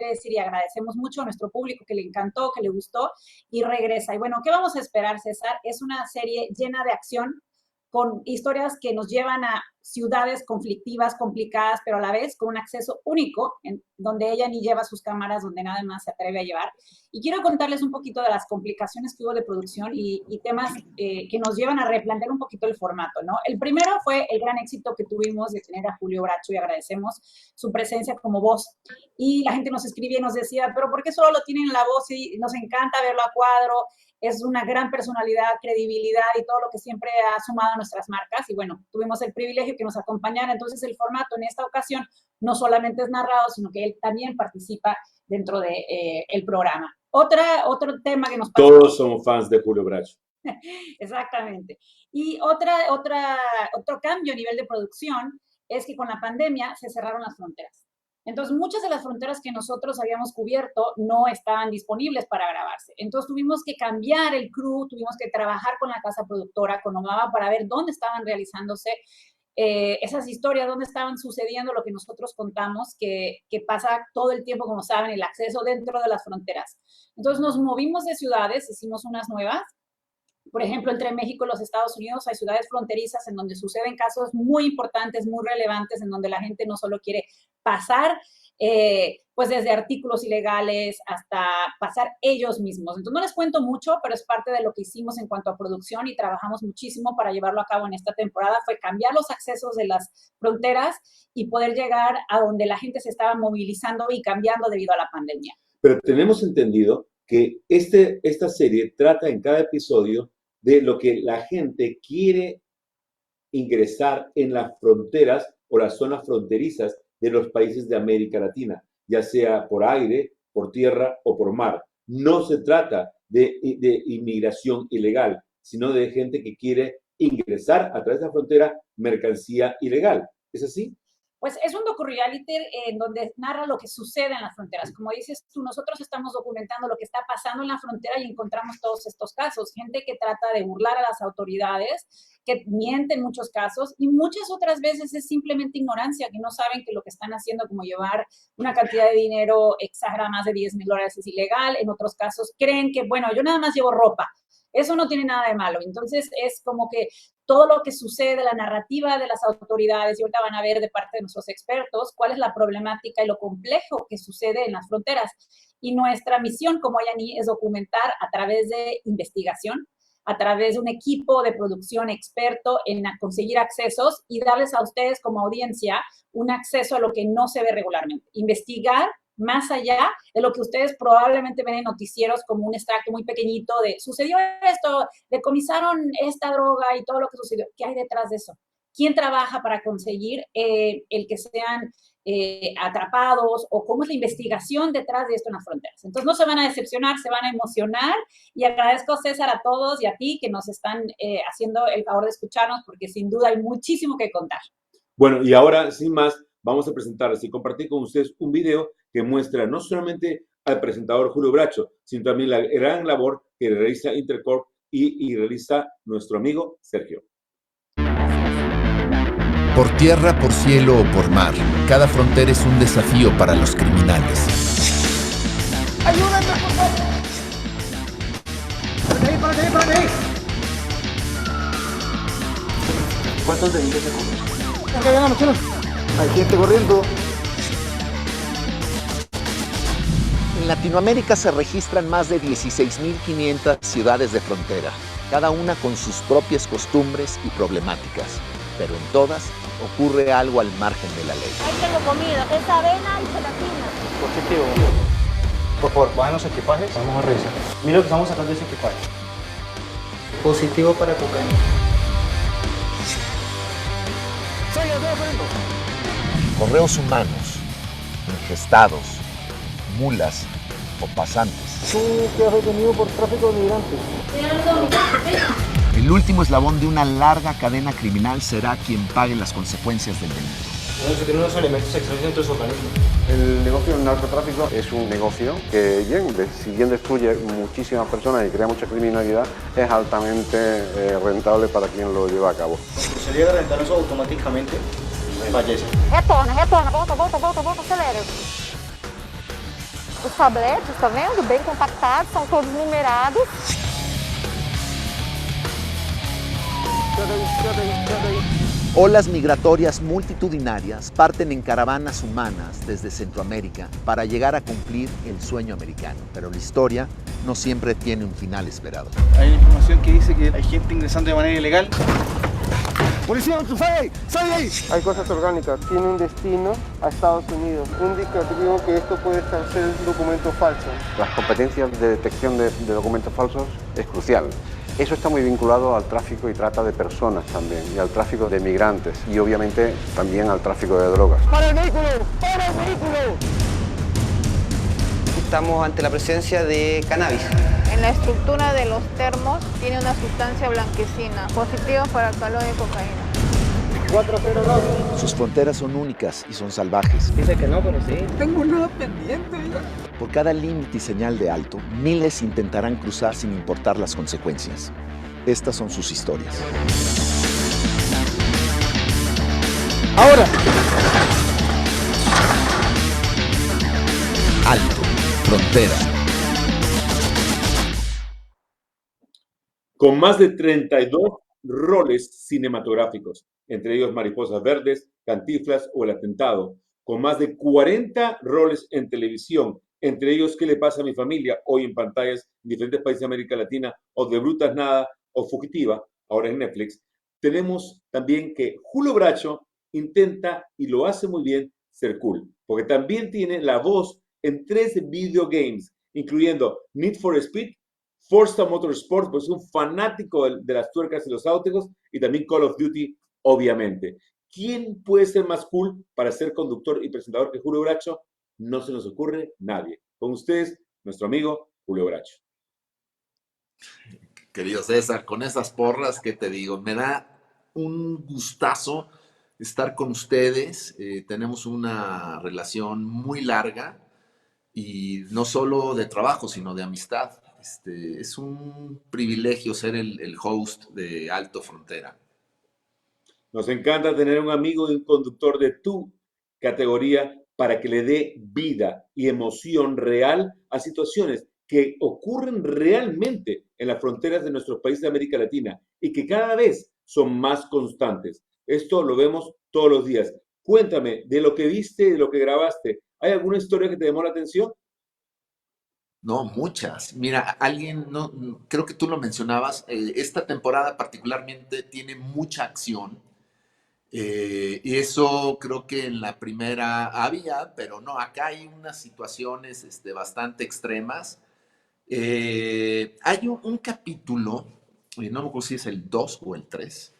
decir y agradecemos mucho a nuestro público que le encantó, que le gustó y regresa. Y bueno, ¿qué vamos a esperar, César? Es una serie llena de acción, con historias que nos llevan a ciudades conflictivas, complicadas, pero a la vez con un acceso único, donde ella ni lleva sus cámaras, donde nada más se atreve a llevar. Y quiero contarles un poquito de las complicaciones que hubo de producción y temas que nos llevan a replantear un poquito el formato, ¿no? El primero fue el gran éxito que tuvimos de tener a Julio Bracho y agradecemos su presencia como voz. Y la gente nos escribía y nos decía, pero ¿por qué solo lo tienen la voz? Y nos encanta verlo a cuadro, es una gran personalidad, credibilidad y todo lo que siempre ha sumado a nuestras marcas. Y bueno, tuvimos el privilegio que nos acompañara. Entonces el formato en esta ocasión no solamente es narrado, sino que él también participa dentro de el programa. Otro tema que nos pasa. Todos somos fans de Julio Bracho. Exactamente. Y otro cambio a nivel de producción es que con la pandemia se cerraron las fronteras. Entonces, muchas de las fronteras que nosotros habíamos cubierto no estaban disponibles para grabarse. Entonces, tuvimos que cambiar el crew, tuvimos que trabajar con la casa productora, con Omaba, para ver dónde estaban realizándose esas historias, dónde estaban sucediendo lo que nosotros contamos, que pasa todo el tiempo, como saben, el acceso dentro de las fronteras. Entonces, nos movimos de ciudades, hicimos unas nuevas. Por ejemplo, entre México y los Estados Unidos hay ciudades fronterizas en donde suceden casos muy importantes, muy relevantes, en donde la gente no solo quiere pasar, pues desde artículos ilegales hasta pasar ellos mismos. Entonces, no les cuento mucho, pero es parte de lo que hicimos en cuanto a producción y trabajamos muchísimo para llevarlo a cabo en esta temporada. Fue cambiar los accesos de las fronteras y poder llegar a donde la gente se estaba movilizando y cambiando debido a la pandemia. Pero tenemos entendido que esta serie trata en cada episodio de lo que la gente quiere ingresar en las fronteras o las zonas fronterizas de los países de América Latina, ya sea por aire, por tierra o por mar. No se trata de inmigración ilegal, sino de gente que quiere ingresar a través de la frontera mercancía ilegal. ¿Es así? Pues es un docu-reality en donde narra lo que sucede en las fronteras. Como dices tú, nosotros estamos documentando lo que está pasando en la frontera y encontramos todos estos casos. Gente que trata de burlar a las autoridades, que miente en muchos casos, y muchas otras veces es simplemente ignorancia, que no saben que lo que están haciendo, como llevar una cantidad de dinero exagerada, más de $10,000, es ilegal. En otros casos creen que, bueno, yo nada más llevo ropa. Eso no tiene nada de malo. Entonces, es como que todo lo que sucede, la narrativa de las autoridades, y ahorita van a ver de parte de nuestros expertos cuál es la problemática y lo complejo que sucede en las fronteras. Y nuestra misión como Yaní es documentar a través de investigación, a través de un equipo de producción experto en conseguir accesos y darles a ustedes como audiencia un acceso a lo que no se ve regularmente. Investigar más allá de lo que ustedes probablemente ven en noticieros como un extracto muy pequeñito de sucedió esto, decomisaron esta droga y todo lo que sucedió. ¿Qué hay detrás de eso? ¿Quién trabaja para conseguir el que sean atrapados o cómo es la investigación detrás de esto en las fronteras? Entonces no se van a decepcionar, se van a emocionar y agradezco, César, a todos y a ti que nos están haciendo el favor de escucharnos porque sin duda hay muchísimo que contar. Bueno, y ahora, sin más, vamos a presentarles y compartir con ustedes un video que muestra no solamente al presentador Julio Bracho, sino también la gran labor que realiza Intercorp y realiza nuestro amigo Sergio. Por tierra, por cielo o por mar, cada frontera es un desafío para los criminales. ¡Ayúdame, por favor! ¡Párate ahí! ¿Cuántos delitos se cometen? Acá llegamos, chicos. Hay gente corriendo. En Latinoamérica se registran más de 16.500 ciudades de frontera, cada una con sus propias costumbres y problemáticas, pero en todas ocurre algo al margen de la ley. Ahí tengo comida, es avena y gelatina. Positivo. Por favor, bajen los equipajes, vamos a revisar. Mira lo que estamos sacando de ese equipaje. Positivo para cocaína. Correos humanos, ingestados, mulas o pasantes. Tú quedas detenido por tráfico de migrantes. El último eslabón de una larga cadena criminal será quien pague las consecuencias del delito. Se tienen unos elementos extraños dentro de su organismo. El negocio del narcotráfico es un negocio que, si bien destruye muchísimas personas y crea mucha criminalidad, es altamente rentable para quien lo lleva a cabo. Cuando se llega a rentar eso automáticamente, fallece. Retorna, volta, acelera. Os tabletes, tá vendo? Bem compactados, são todos numerados. Olas migratorias multitudinarias parten en caravanas humanas desde Centroamérica para llegar a cumplir el sueño americano. Pero la historia no siempre tiene un final esperado. Hay información que dice que hay gente ingresando de manera ilegal. ¡Policía, sale de ahí! Hay cosas orgánicas, tiene un destino a Estados Unidos. Un indicativo que esto puede ser documento falso. Las competencias de detección de documentos falsos es crucial. Eso está muy vinculado al tráfico y trata de personas también, y al tráfico de migrantes, y obviamente también al tráfico de drogas. ¡Para el vehículo! ¡Para el vehículo! Estamos ante la presencia de cannabis. En la estructura de los termos tiene una sustancia blanquecina, positiva para el calor de cocaína. 402. Sus fronteras son únicas y son salvajes. Dice que no, pero sí. Tengo nada pendiente. Por cada límite y señal de alto, miles intentarán cruzar sin importar las consecuencias. Estas son sus historias. Ahora. Alto, frontera. Con más de 32 roles cinematográficos, entre ellos Mariposas Verdes, Cantinflas o El Atentado, con más de 40 roles en televisión, entre ellos ¿Qué le pasa a mi familia?, hoy en pantallas en diferentes países de América Latina, o De Brutas Nada, o Fugitiva, ahora en Netflix. Tenemos también que Julio Bracho intenta, y lo hace muy bien, ser cool, porque también tiene la voz en 3 videogames, incluyendo Need for Speed, Forza Motorsport, pues es un fanático de las tuercas y los autos, y también Call of Duty, obviamente. ¿Quién puede ser más cool para ser conductor y presentador que Julio Bracho? No se nos ocurre nadie. Con ustedes, nuestro amigo Julio Bracho. Querido César, con esas porras, ¿qué te digo? Me da un gustazo estar con ustedes. Tenemos una relación muy larga y no solo de trabajo, sino de amistad. Es un privilegio ser el host de Alto Frontera. Nos encanta tener un amigo y un conductor de tu categoría para que le dé vida y emoción real a situaciones que ocurren realmente en las fronteras de nuestros países de América Latina y que cada vez son más constantes. Esto lo vemos todos los días. Cuéntame, de lo que viste, de lo que grabaste, ¿hay alguna historia que te llamó la atención? No, muchas. Mira, alguien, no, creo que tú lo mencionabas, esta temporada particularmente tiene mucha acción. Y eso creo que en la primera había, pero no, acá hay unas situaciones bastante extremas. Hay un capítulo, no me acuerdo si es el 2 o el 3,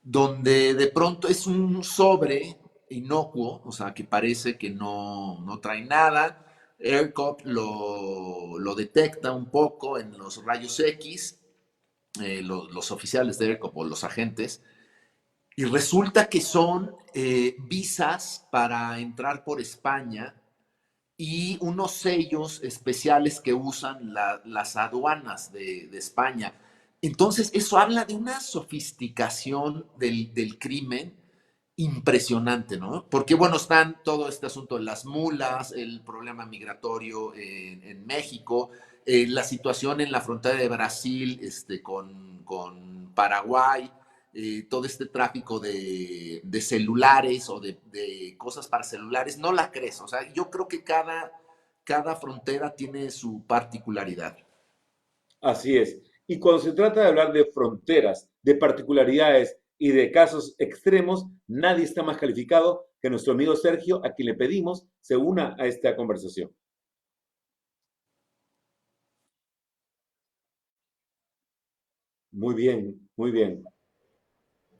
donde de pronto es un sobre inocuo, o sea, que parece que no trae nada. ERCOT lo detecta un poco en los rayos X, los oficiales de ERCOT o los agentes, y resulta que son visas para entrar por España y unos sellos especiales que usan las aduanas de España. Entonces, eso habla de una sofisticación del crimen impresionante, ¿no? Porque, bueno, están todo este asunto de las mulas, el problema migratorio en México, la situación en la frontera de Brasil con Paraguay, todo este tráfico de celulares o de cosas para celulares, no la crees. O sea, yo creo que cada frontera tiene su particularidad. Así es. Y cuando se trata de hablar de fronteras, de particularidades y de casos extremos, nadie está más calificado que nuestro amigo Sergio, a quien le pedimos se una a esta conversación. Muy bien, muy bien.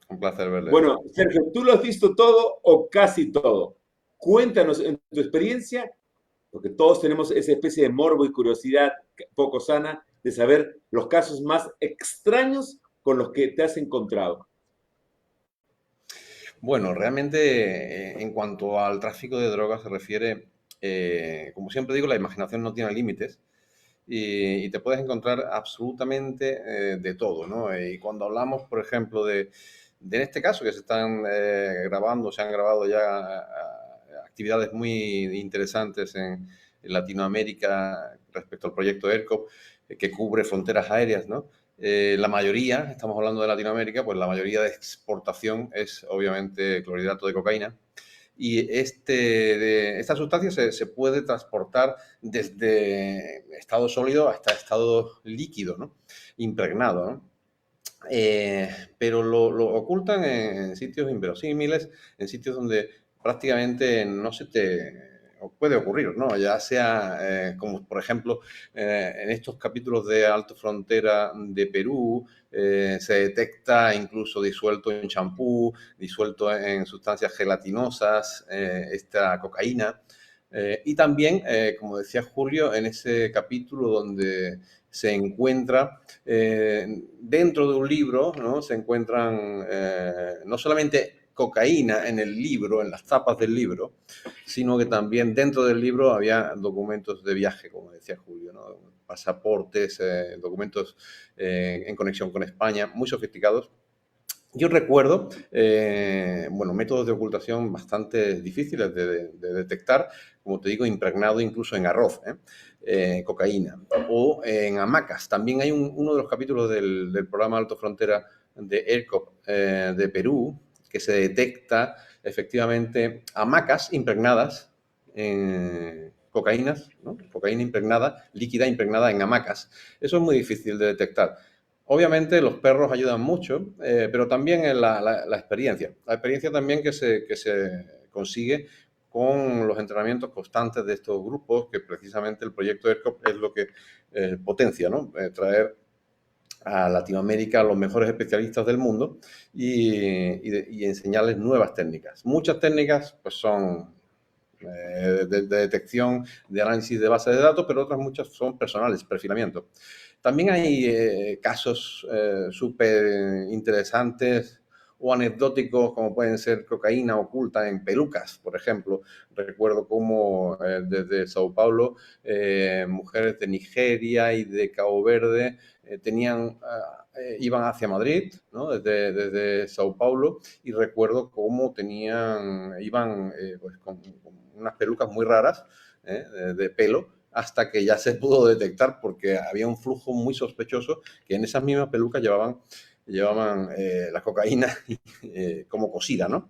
Un placer verle. Bueno, Sergio, ¿tú lo has visto todo o casi todo? Cuéntanos en tu experiencia, porque todos tenemos esa especie de morbo y curiosidad poco sana de saber los casos más extraños con los que te has encontrado. Bueno, realmente en cuanto al tráfico de drogas se refiere, como siempre digo, la imaginación no tiene límites y te puedes encontrar absolutamente de todo, ¿no? Y cuando hablamos, por ejemplo, de en este caso que se están grabando, se han grabado ya actividades muy interesantes en Latinoamérica respecto al proyecto ERCOP, que cubre fronteras aéreas, ¿no? La mayoría, estamos hablando de Latinoamérica, pues la mayoría de exportación es obviamente clorhidrato de cocaína. Y esta sustancia se puede transportar desde estado sólido hasta estado líquido, ¿no? Impregnado, ¿no? Pero lo ocultan en sitios inverosímiles, en sitios donde prácticamente no se te puede ocurrir, ¿no? Ya sea, como por ejemplo, en estos capítulos de Alto Frontera de Perú, se detecta incluso disuelto en champú, disuelto en sustancias gelatinosas, esta cocaína. Y también, como decía Julio, en ese capítulo donde se encuentra dentro de un libro, ¿no? Se encuentran no solamente cocaína en el libro, en las tapas del libro, sino que también dentro del libro había documentos de viaje, como decía Julio, ¿no? Pasaportes, documentos en conexión con España, muy sofisticados. Yo recuerdo, bueno, métodos de ocultación bastante difíciles de detectar, como te digo, impregnado incluso en arroz, cocaína, o en hamacas. También hay uno de los capítulos del programa Alto Frontera de ERCOP de Perú, que se detecta efectivamente hamacas impregnadas en cocaínas, ¿no? Cocaína impregnada, líquida impregnada en hamacas. Eso es muy difícil de detectar. Obviamente los perros ayudan mucho, pero también en la experiencia. La experiencia también que se consigue con los entrenamientos constantes de estos grupos, que precisamente el proyecto ERCOP es lo que potencia, ¿no? Traer a Latinoamérica a los mejores especialistas del mundo y enseñarles nuevas técnicas. Muchas técnicas pues son de detección, de análisis de bases de datos, pero otras muchas son personales, perfilamiento. También hay casos súper interesantes o anecdóticos, como pueden ser cocaína oculta en pelucas, por ejemplo. Recuerdo cómo desde Sao Paulo, mujeres de Nigeria y de Cabo Verde iban hacia Madrid, ¿no? Desde Sao Paulo, y recuerdo cómo iban pues con unas pelucas muy raras de pelo, hasta que ya se pudo detectar porque había un flujo muy sospechoso que en esas mismas pelucas llevaban la cocaína como cosida, ¿no?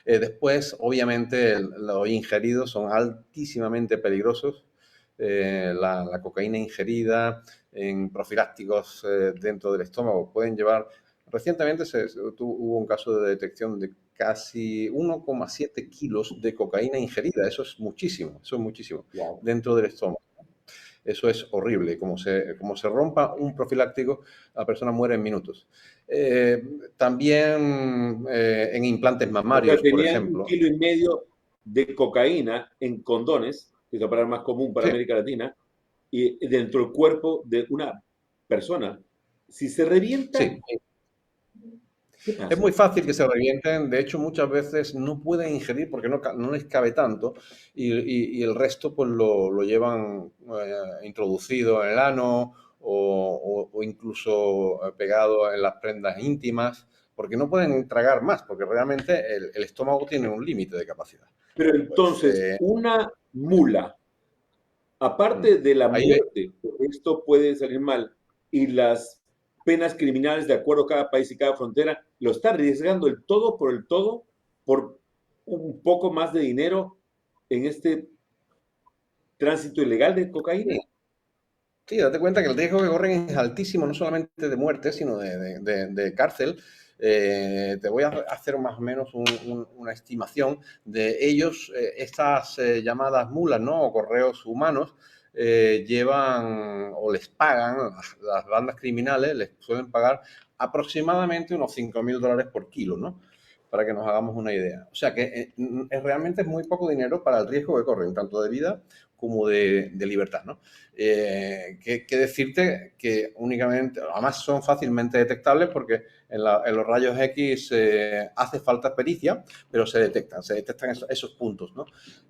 Después, obviamente, los ingeridos son altísimamente peligrosos. La cocaína ingerida en profilácticos dentro del estómago pueden llevar... Recientemente hubo un caso de detección de casi 1,7 kilos de cocaína ingerida. Eso es muchísimo, wow, dentro del estómago. Eso es horrible. Como se rompa un profiláctico, la persona muere en minutos. También en implantes mamarios, por ejemplo. 1,5 kilos de cocaína en condones, que es la palabra más común para América Latina, y dentro del cuerpo de una persona. Si se revienta... Sí. Es muy fácil que se revienten, de hecho muchas veces no pueden ingerir porque no les cabe tanto y el resto pues lo llevan introducido en el ano o incluso pegado en las prendas íntimas porque no pueden tragar más porque realmente el estómago tiene un límite de capacidad. Pero entonces, una mula, aparte de la muerte, esto puede salir mal, y las penas criminales de acuerdo a cada país y cada frontera, lo está arriesgando el todo por un poco más de dinero en este tránsito ilegal de cocaína. Sí, date cuenta que el riesgo que corren es altísimo, no solamente de muerte, sino de cárcel. Te voy a hacer más o menos una estimación de ellos, estas llamadas mulas, ¿no? O correos humanos, llevan o les pagan, las bandas criminales les suelen pagar aproximadamente unos $5.000 por kilo, ¿no? Para que nos hagamos una idea. O sea que realmente es muy poco dinero para el riesgo que corren, tanto de vida como de libertad, ¿no? Que decirte que únicamente, además son fácilmente detectables porque en los rayos X hace falta pericia, pero se detectan esos puntos, ¿no?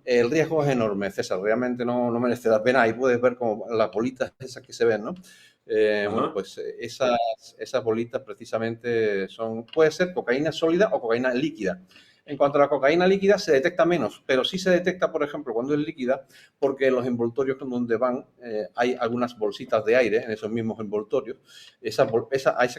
El riesgo es enorme, César, realmente no merece la pena. Ahí puedes ver como las bolitas esas que se ven, ¿no? Bueno, pues esas bolitas precisamente puede ser cocaína sólida o cocaína líquida. En cuanto a la cocaína líquida, se detecta menos, pero sí se detecta, por ejemplo, cuando es líquida, porque en los envoltorios donde van hay algunas bolsitas de aire en esos mismos envoltorios. Esa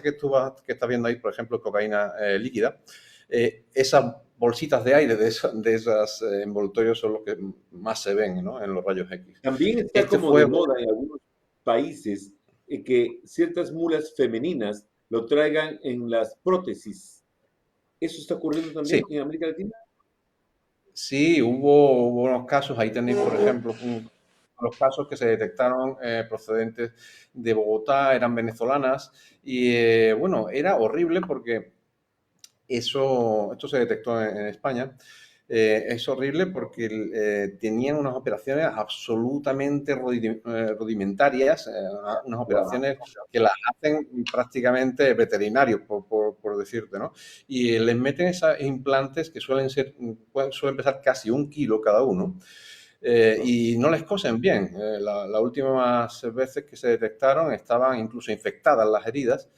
que estás viendo ahí, por ejemplo, cocaína líquida, esas bolsitas de aire de esos envoltorios son los que más se ven, ¿no?, en los rayos X. También está como de moda en algunos países que ciertas mulas femeninas lo traigan en las prótesis. ¿Eso está ocurriendo también en América Latina? Sí, hubo unos casos, ahí tenéis, por ejemplo, los casos que se detectaron procedentes de Bogotá, eran venezolanas, y bueno, era horrible porque esto se detectó en España. Es horrible porque tenían unas operaciones absolutamente rudimentarias, unas operaciones que las hacen prácticamente veterinarios, por decirte, ¿no? Y les meten esos implantes que suelen pesar casi 1 kilo cada uno. Y no les cosen bien. Las últimas veces que se detectaron estaban incluso infectadas las heridas.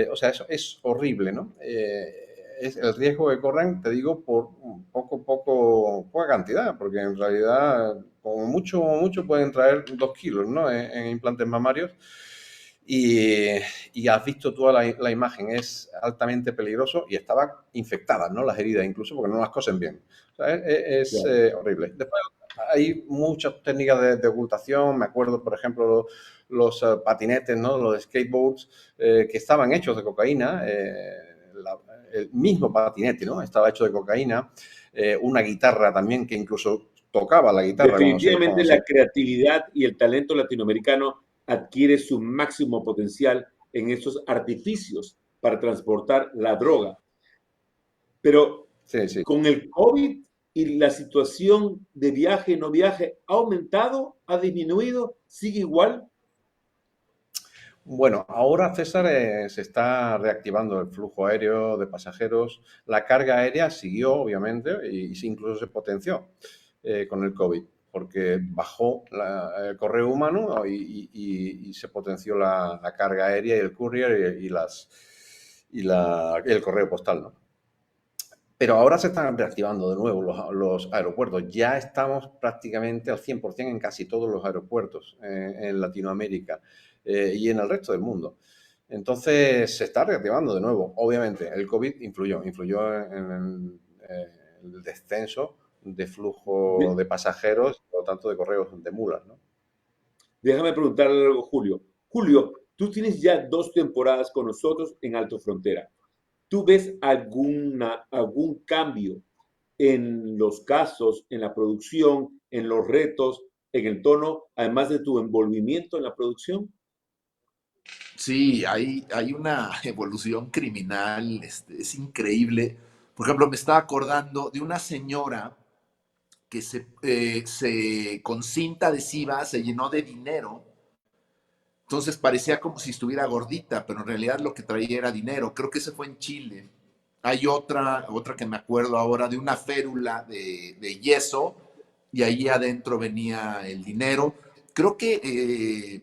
O sea, eso es horrible, ¿no? Es el riesgo que corren, te digo, por poca cantidad, porque en realidad, como mucho pueden traer 2 kilos, ¿no?, en implantes mamarios. Y has visto toda la imagen, es altamente peligroso y estaban infectadas, ¿no?, las heridas, incluso porque no las cosen bien. O sea, es horrible. Después hay muchas técnicas de ocultación. Me acuerdo, por ejemplo, los patinetes, ¿no?, los skateboards, que estaban hechos de cocaína. El mismo patinete, ¿no?, estaba hecho de cocaína. Una guitarra también, que incluso tocaba la guitarra. Definitivamente la creatividad y el talento latinoamericano adquiere su máximo potencial en estos artificios para transportar la droga. Pero con el COVID y la situación de viaje, no viaje, ¿ha aumentado? ¿Ha disminuido? ¿Sigue igual? Bueno, ahora, César, se está reactivando el flujo aéreo de pasajeros. La carga aérea siguió, obviamente, y incluso se potenció con el COVID, porque bajó el correo humano y se potenció la carga aérea y el courier y el correo postal, ¿no? Pero ahora se están reactivando de nuevo los aeropuertos. Ya estamos prácticamente al 100% en casi todos los aeropuertos en Latinoamérica y en el resto del mundo. Entonces se está reactivando de nuevo. Obviamente el COVID influyó en el descenso de flujo de pasajeros, por lo tanto de correos de mulas, ¿no? Déjame preguntarle algo, Julio. Julio, tú tienes ya 2 temporadas con nosotros en Alto Frontera. ¿Tú ves algún cambio en los casos, en la producción, en los retos, en el tono, además de tu envolvimiento en la producción? Sí, hay una evolución criminal, es increíble. Por ejemplo, me estaba acordando de una señora que con cinta adhesiva se llenó de dinero. Entonces parecía como si estuviera gordita, pero en realidad lo que traía era dinero. Creo que ese fue en Chile. Hay otra que me acuerdo ahora de una férula de yeso y ahí adentro venía el dinero. Creo que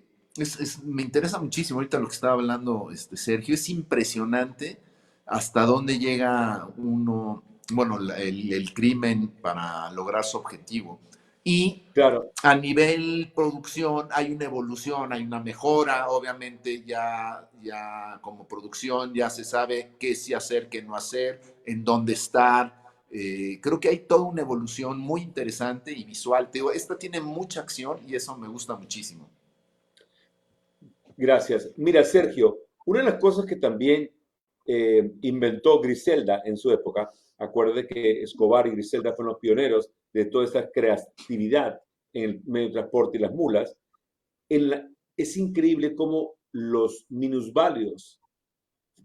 me interesa muchísimo ahorita lo que estaba hablando Sergio. Es impresionante hasta dónde llega el crimen para lograr su objetivo. Y claro, a nivel producción hay una evolución, hay una mejora. Obviamente ya como producción ya se sabe qué sí hacer, qué no hacer, en dónde estar. Creo que hay toda una evolución muy interesante y visual. Te digo, esta tiene mucha acción y eso me gusta muchísimo. Gracias. Mira, Sergio, una de las cosas que también inventó Griselda en su época, acuérdate que Escobar y Griselda fueron los pioneros de toda esta creatividad en el medio de transporte y las mulas. Es increíble cómo los minusválidos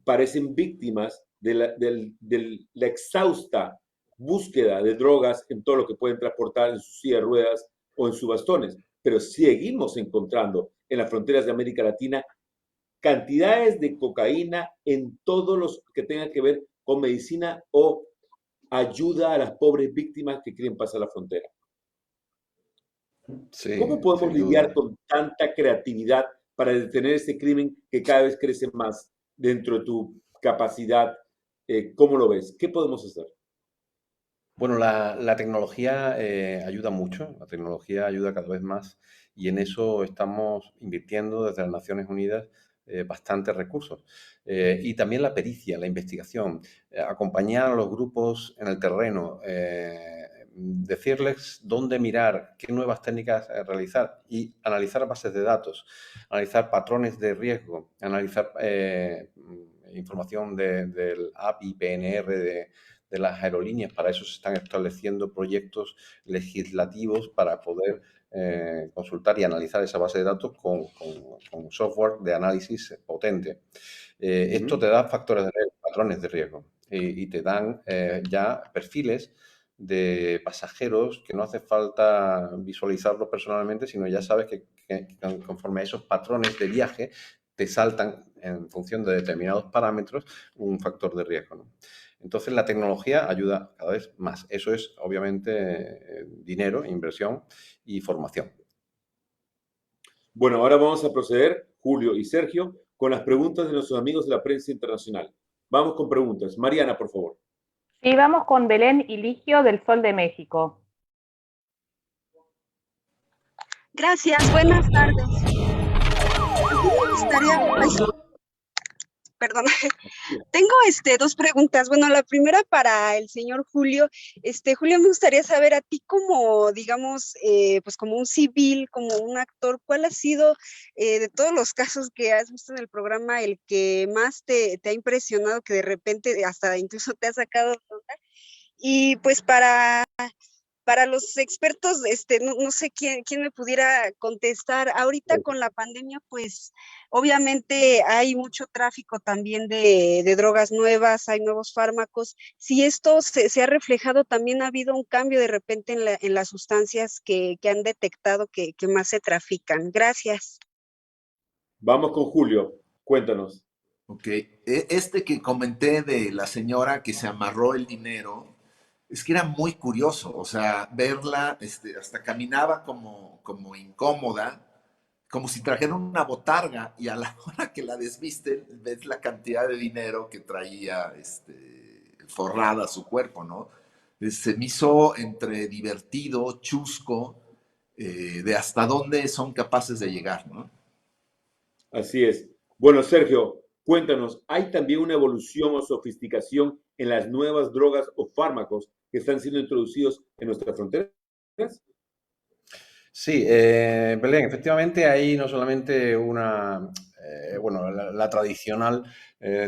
parecen víctimas de la exhausta búsqueda de drogas en todo lo que pueden transportar en sus sillas de ruedas o en sus bastones. Pero seguimos encontrando en las fronteras de América Latina cantidades de cocaína en todos los que tengan que ver con medicina o ayuda a las pobres víctimas que quieren pasar la frontera. Sí, ¿Cómo podemos sin lidiar duda. con tanta creatividad para detener este crimen que cada vez crece más dentro de tu capacidad? ¿Cómo lo ves? ¿Qué podemos hacer? Bueno, la tecnología ayuda mucho, la tecnología ayuda cada vez más y en eso estamos invirtiendo desde las Naciones Unidas bastantes recursos. Y también la pericia, la investigación, acompañar a los grupos en el terreno, decirles dónde mirar, qué nuevas técnicas realizar y analizar bases de datos, analizar patrones de riesgo, analizar información del API, PNR, de las aerolíneas. Para eso se están estableciendo proyectos legislativos para poder consultar y analizar esa base de datos con software de análisis potente. Esto te da factores de riesgo, patrones de riesgo y te dan ya perfiles de pasajeros que no hace falta visualizarlos personalmente, sino ya sabes que conforme a esos patrones de viaje te saltan en función de determinados parámetros un factor de riesgo, ¿no? Entonces, la tecnología ayuda cada vez más. Eso es, obviamente, dinero, inversión y formación. Bueno, ahora vamos a proceder, Julio y Sergio, con las preguntas de nuestros amigos de la prensa internacional. Vamos con preguntas. Mariana, por favor. Sí, vamos con Belén y Ligio del Sol de México. Gracias, buenas tardes. Me gustaría... Perdón. Tengo dos preguntas. Bueno, la primera para el señor Julio. Julio, me gustaría saber a ti como, digamos, pues como un civil, como un actor, ¿cuál ha sido de todos los casos que has visto en el programa el que más te ha impresionado, que de repente hasta incluso te ha sacado de onda? Y pues para los expertos, no sé quién me pudiera contestar. Ahorita con la pandemia, pues obviamente hay mucho tráfico también de drogas nuevas, hay nuevos fármacos. Si esto se ha reflejado, también ha habido un cambio de repente en las sustancias que han detectado que más se trafican. Gracias. Vamos con Julio. Cuéntanos. Ok. Este que comenté de la señora que se amarró el dinero, es que era muy curioso, o sea, verla, hasta caminaba como incómoda, como si trajera una botarga, y a la hora que la desvisten, ves la cantidad de dinero que traía forrada a su cuerpo, ¿no? Se me hizo entre divertido, chusco, de hasta dónde son capaces de llegar, ¿no? Así es. Bueno, Sergio, cuéntanos, ¿hay también una evolución o sofisticación en las nuevas drogas o fármacos que están siendo introducidos en nuestras fronteras? Sí, Belén, efectivamente hay no solamente la tradicional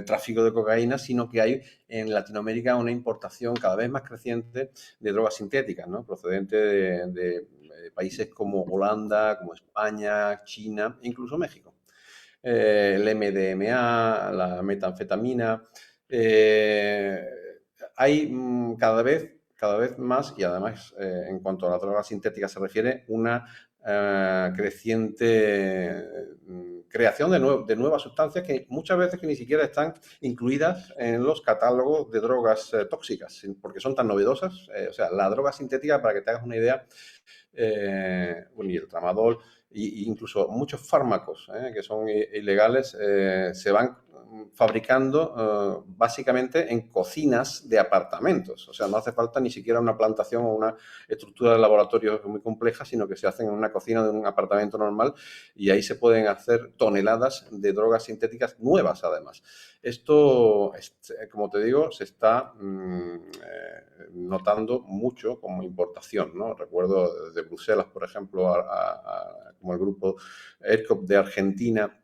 tráfico de cocaína, sino que hay en Latinoamérica una importación cada vez más creciente de drogas sintéticas, ¿no? Procedente de países como Holanda, como España, China, incluso México. El MDMA, la metanfetamina. Hay cada vez más, y además en cuanto a la droga sintética se refiere, una creciente creación de nuevas sustancias que muchas veces que ni siquiera están incluidas en los catálogos de drogas tóxicas, porque son tan novedosas. O sea, la droga sintética, para que te hagas una idea, y el tramadol, e incluso muchos fármacos que son ilegales, se van fabricando básicamente en cocinas de apartamentos. O sea, no hace falta ni siquiera una plantación o una estructura de laboratorio muy compleja, sino que se hacen en una cocina de un apartamento normal y ahí se pueden hacer toneladas de drogas sintéticas nuevas, además. Esto, como te digo, se está notando mucho como importación, ¿no? Recuerdo desde Bruselas, por ejemplo, como el grupo ERCOP de Argentina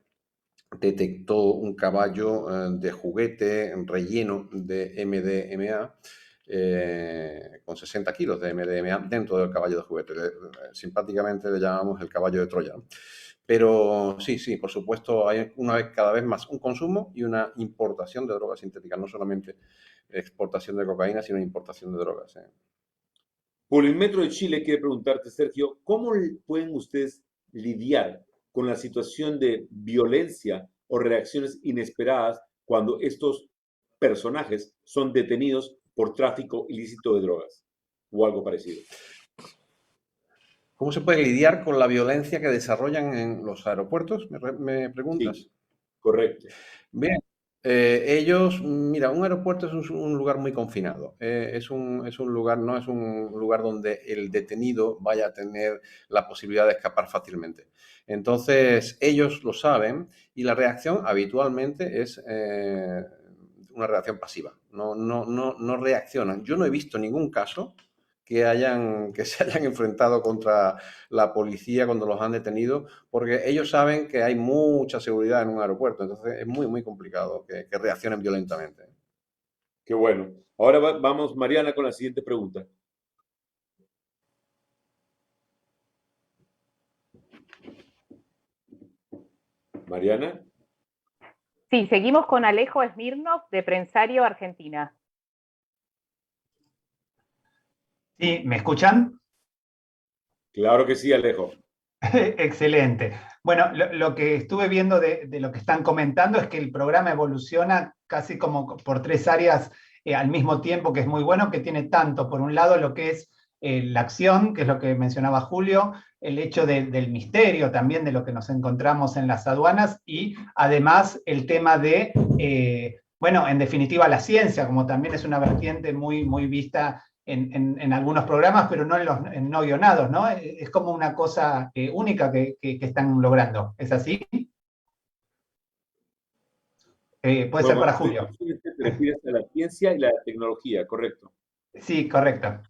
detectó un caballo de juguete relleno de MDMA, con 60 kilos de MDMA dentro del caballo de juguete. Simpáticamente le llamamos el caballo de Troya, ¿no? Pero sí, por supuesto, hay cada vez más un consumo y una importación de drogas sintéticas, no solamente exportación de cocaína, sino importación de drogas. Polimetro de Chile quiere preguntarte, Sergio, ¿cómo pueden ustedes lidiar con la situación de violencia o reacciones inesperadas cuando estos personajes son detenidos por tráfico ilícito de drogas o algo parecido? ¿Cómo se puede lidiar con la violencia que desarrollan en los aeropuertos? ¿Me preguntas? Sí, correcto. Bien, Ellos, mira, un aeropuerto es un lugar muy confinado. Es un lugar, no es un lugar donde el detenido vaya a tener la posibilidad de escapar fácilmente. Entonces, ellos lo saben y la reacción habitualmente es una reacción pasiva. No reaccionan. Yo no he visto ningún caso que se hayan enfrentado contra la policía cuando los han detenido, porque ellos saben que hay mucha seguridad en un aeropuerto, entonces es muy, muy complicado que reaccionen violentamente. Qué bueno. Ahora vamos, Mariana, con la siguiente pregunta. Mariana. Sí, seguimos con Alejo Smirnov, de Prensario, Argentina. Sí, ¿me escuchan? Claro que sí, Alejo. Excelente. Bueno, lo que estuve viendo de lo que están comentando es que el programa evoluciona casi como por 3 áreas al mismo tiempo, que es muy bueno, que tiene tanto, por un lado, lo que es la acción, que es lo que mencionaba Julio, el hecho del misterio también de lo que nos encontramos en las aduanas, y además el tema de, bueno, en definitiva la ciencia, como también es una vertiente muy, muy vista en algunos programas, pero no en no guionados, ¿no? Es como una cosa única que están logrando. ¿Es así? Puede ser para Julio. Te refieres a la ciencia y la tecnología, ¿correcto? Sí, correcto.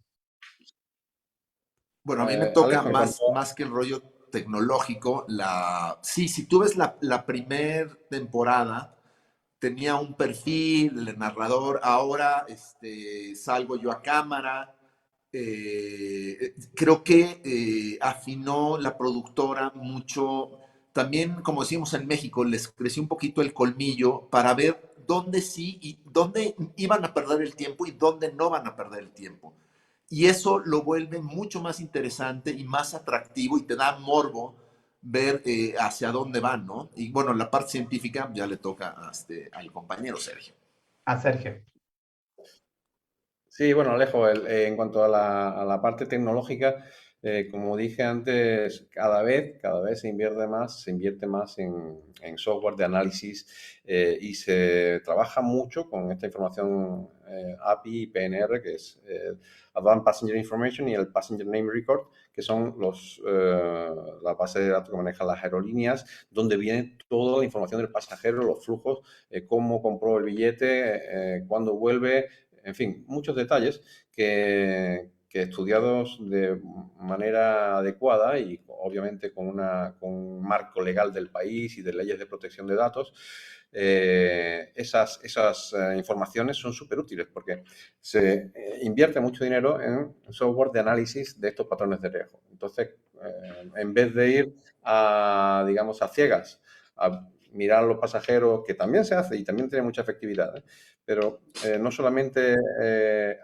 Bueno, a mí me toca Alejo, más que el rollo tecnológico. Sí, si tú ves la primera temporada, tenía un perfil, el narrador, ahora salgo yo a cámara. Creo que afinó la productora mucho. También, como decimos en México, les creció un poquito el colmillo para ver dónde sí y dónde iban a perder el tiempo y dónde no van a perder el tiempo. Y eso lo vuelve mucho más interesante y más atractivo y te da morbo ver hacia dónde van, ¿no? Y bueno, la parte científica ya le toca al compañero Sergio. A Sergio. Sí, bueno, Alejo, en cuanto a la parte tecnológica, como dije antes, cada vez se invierte más en software de análisis y se trabaja mucho con esta información API y PNR, que es Advanced Passenger Information y el Passenger Name Record, que son la base de datos que manejan las aerolíneas, donde viene toda la información del pasajero, los flujos, cómo compró el billete, cuándo vuelve. En fin, muchos detalles que estudiados de manera adecuada y obviamente con un marco legal del país y de leyes de protección de datos, esas informaciones son súper útiles porque se invierte mucho dinero en software de análisis de estos patrones de riesgo. Entonces, en vez de ir digamos, a ciegas, a mirar a los pasajeros, que también se hace y también tiene mucha efectividad, pero no solamente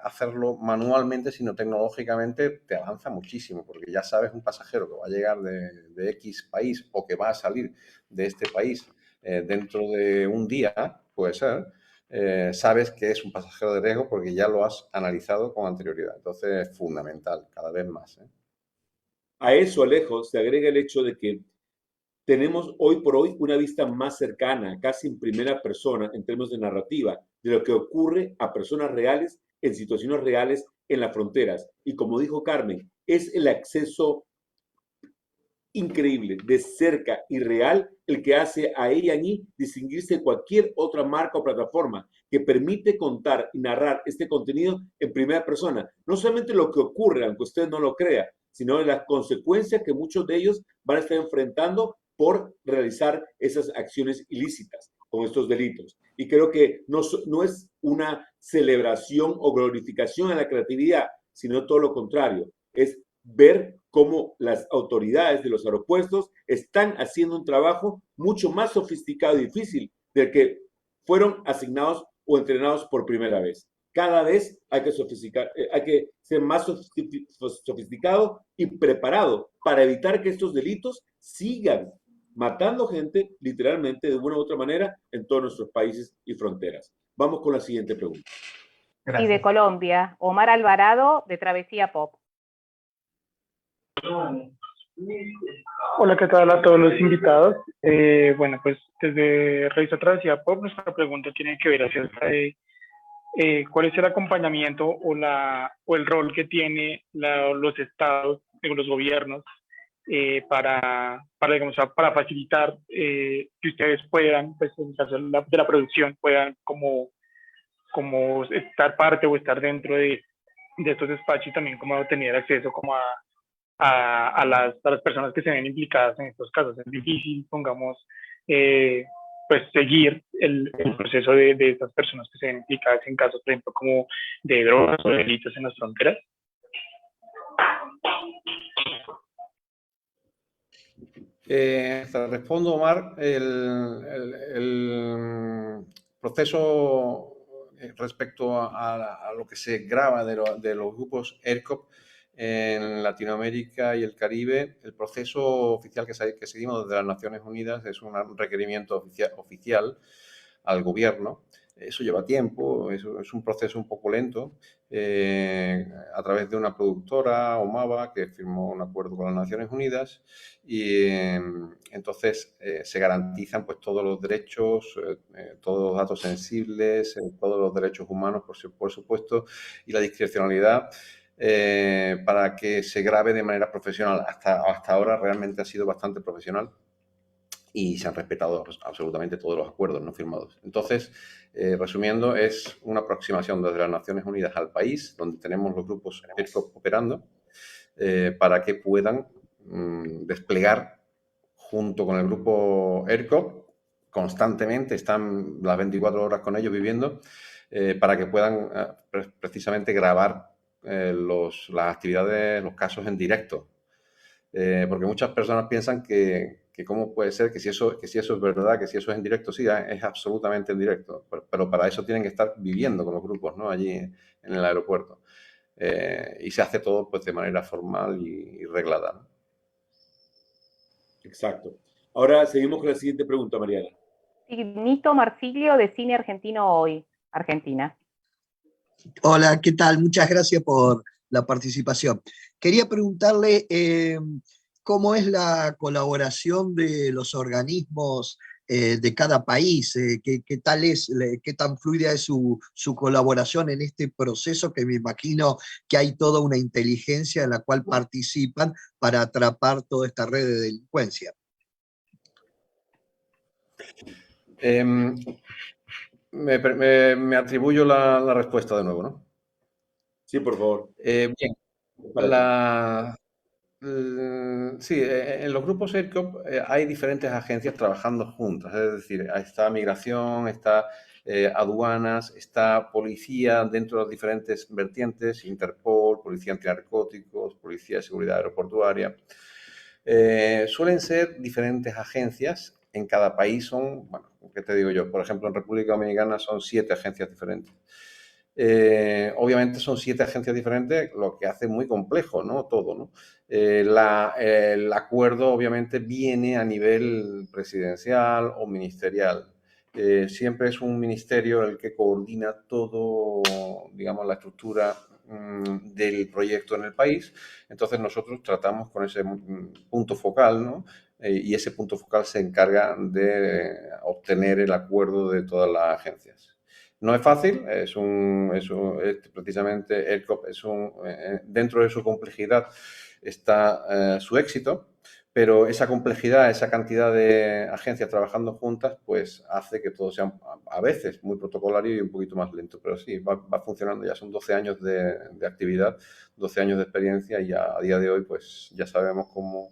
hacerlo manualmente, sino tecnológicamente te avanza muchísimo, porque ya sabes un pasajero que va a llegar de X país o que va a salir de este país dentro de un día, puede ser, sabes que es un pasajero de riesgo porque ya lo has analizado con anterioridad. Entonces es fundamental, cada vez más. A eso, Alejo, se agrega el hecho de que tenemos hoy por hoy una vista más cercana, casi en primera persona, en términos de narrativa, de lo que ocurre a personas reales, en situaciones reales, en las fronteras. Y como dijo Carmen, es el acceso increíble, de cerca y real, el que hace a A&E distinguirse de cualquier otra marca o plataforma que permite contar y narrar este contenido en primera persona. No solamente lo que ocurre, aunque usted no lo crea, sino las consecuencias que muchos de ellos van a estar enfrentando por realizar esas acciones ilícitas con estos delitos. Y creo que no es una celebración o glorificación a la creatividad, sino todo lo contrario. Es ver cómo las autoridades de los aeropuertos están haciendo un trabajo mucho más sofisticado y difícil del que fueron asignados o entrenados por primera vez. Cada vez hay que ser más sofisticado y preparado para evitar que estos delitos sigan matando gente, literalmente, de una u otra manera, en todos nuestros países y fronteras. Vamos con la siguiente pregunta. Gracias. Y de Colombia, Omar Alvarado, de Travesía Pop. Hola, ¿qué tal a todos los invitados? Bueno, pues desde Revista Travesía Pop, nuestra pregunta tiene que ver acerca de cuál es el acompañamiento o el rol que tiene los estados, los gobiernos, digamos, para facilitar que ustedes puedan, pues en el caso de la producción, puedan como estar parte o estar dentro de estos espacios y también como tener acceso como a las personas que se ven implicadas en estos casos. Es difícil, pongamos, pues seguir el proceso de estas personas que se ven implicadas en casos, por ejemplo, como de drogas o de delitos en las fronteras. Te respondo, Omar. El proceso respecto a lo que se graba de los grupos ERCOP en Latinoamérica y el Caribe, el proceso oficial que seguimos desde las Naciones Unidas es un requerimiento oficial al gobierno. Eso lleva tiempo, es un proceso un poco lento, a través de una productora, OMAVA, que firmó un acuerdo con las Naciones Unidas, y entonces se garantizan pues todos los derechos, todos los datos sensibles, todos los derechos humanos, por supuesto, y la discrecionalidad, para que se grabe de manera profesional. Hasta ahora realmente ha sido bastante profesional y se han respetado absolutamente todos los acuerdos no firmados. Entonces, resumiendo, es una aproximación desde las Naciones Unidas al país, donde tenemos los grupos ERCOP operando, para que puedan desplegar junto con el grupo ERCOP constantemente, están las 24 horas con ellos viviendo, para que puedan precisamente grabar las actividades, los casos en directo. Porque muchas personas piensan que cómo puede ser que si eso es verdad, que si eso es en directo, sí, es absolutamente en directo, pero para eso tienen que estar viviendo con los grupos, ¿no? Allí en el aeropuerto. Y se hace todo pues de manera formal y reglada, ¿no? Exacto. Ahora seguimos con la siguiente pregunta, Mariana. Nito Marsilio, de Cine Argentino Hoy, Argentina. Hola, ¿qué tal? Muchas gracias por la participación. Quería preguntarle cómo es la colaboración de los organismos de cada país, qué tan fluida es su colaboración en este proceso, que me imagino que hay toda una inteligencia en la cual participan para atrapar toda esta red de delincuencia. Me atribuyo la respuesta de nuevo, ¿no? Sí, por favor. Bien. Sí, en los grupos ERCOP hay diferentes agencias trabajando juntas, es decir, está migración, está aduanas, está policía dentro de las diferentes vertientes, Interpol, policía antinarcóticos, policía de seguridad aeroportuaria. Suelen ser diferentes agencias, en cada país son, bueno, ¿qué te digo yo? Por ejemplo, en República Dominicana son 7 agencias diferentes. Obviamente son 7 agencias diferentes, lo que hace muy complejo, ¿no? Todo, ¿no? El acuerdo obviamente viene a nivel presidencial o ministerial. Siempre es un ministerio el que coordina todo, digamos, la estructura del proyecto en el país. Entonces nosotros tratamos con ese punto focal, ¿no? Y ese punto focal se encarga de obtener el acuerdo de todas las agencias. No es fácil, precisamente ERCOP dentro de su complejidad está su éxito, pero esa complejidad, esa cantidad de agencias trabajando juntas, pues hace que todo sea a veces muy protocolario y un poquito más lento, pero sí, va funcionando. Ya son 12 años de actividad, 12 años de experiencia, y a día de hoy pues ya sabemos cómo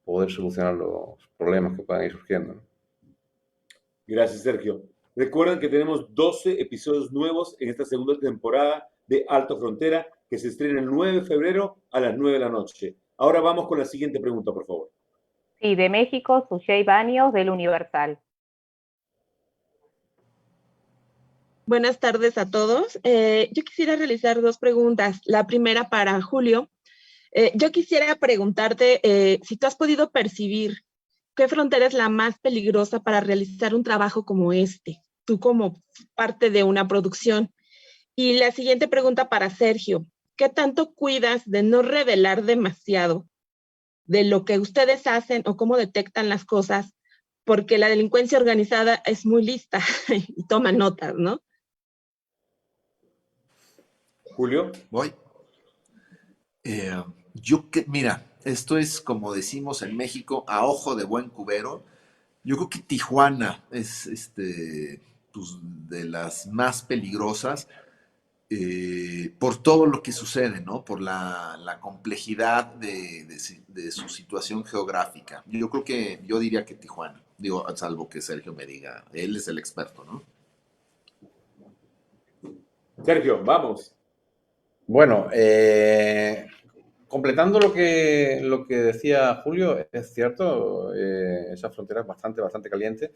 poder solucionar los problemas que puedan ir surgiendo, ¿no? Gracias, Sergio. Recuerden que tenemos 12 episodios nuevos en esta segunda temporada de Alto Frontera, que se estrena el 9 de febrero a las 9 de la noche. Ahora vamos con la siguiente pregunta, por favor. Sí, de México, Sujei Baños, del Universal. Buenas tardes a todos. Yo quisiera realizar 2 preguntas. La primera para Julio. Yo quisiera preguntarte si tú has podido percibir qué frontera es la más peligrosa para realizar un trabajo como este, tú como parte de una producción. Y la siguiente pregunta para Sergio. ¿Qué tanto cuidas de no revelar demasiado de lo que ustedes hacen o cómo detectan las cosas, porque la delincuencia organizada es muy lista y toma notas, ¿no? Julio. Voy. Mira, esto es como decimos en México, a ojo de buen cubero. Yo creo que Tijuana es pues, de las más peligrosas por todo lo que sucede, ¿no? Por la complejidad de su situación geográfica. Yo diría que Tijuana, digo, salvo que Sergio me diga, él es el experto, ¿no? Sergio, vamos. Bueno, completando lo que decía Julio, es cierto, esa frontera es bastante caliente.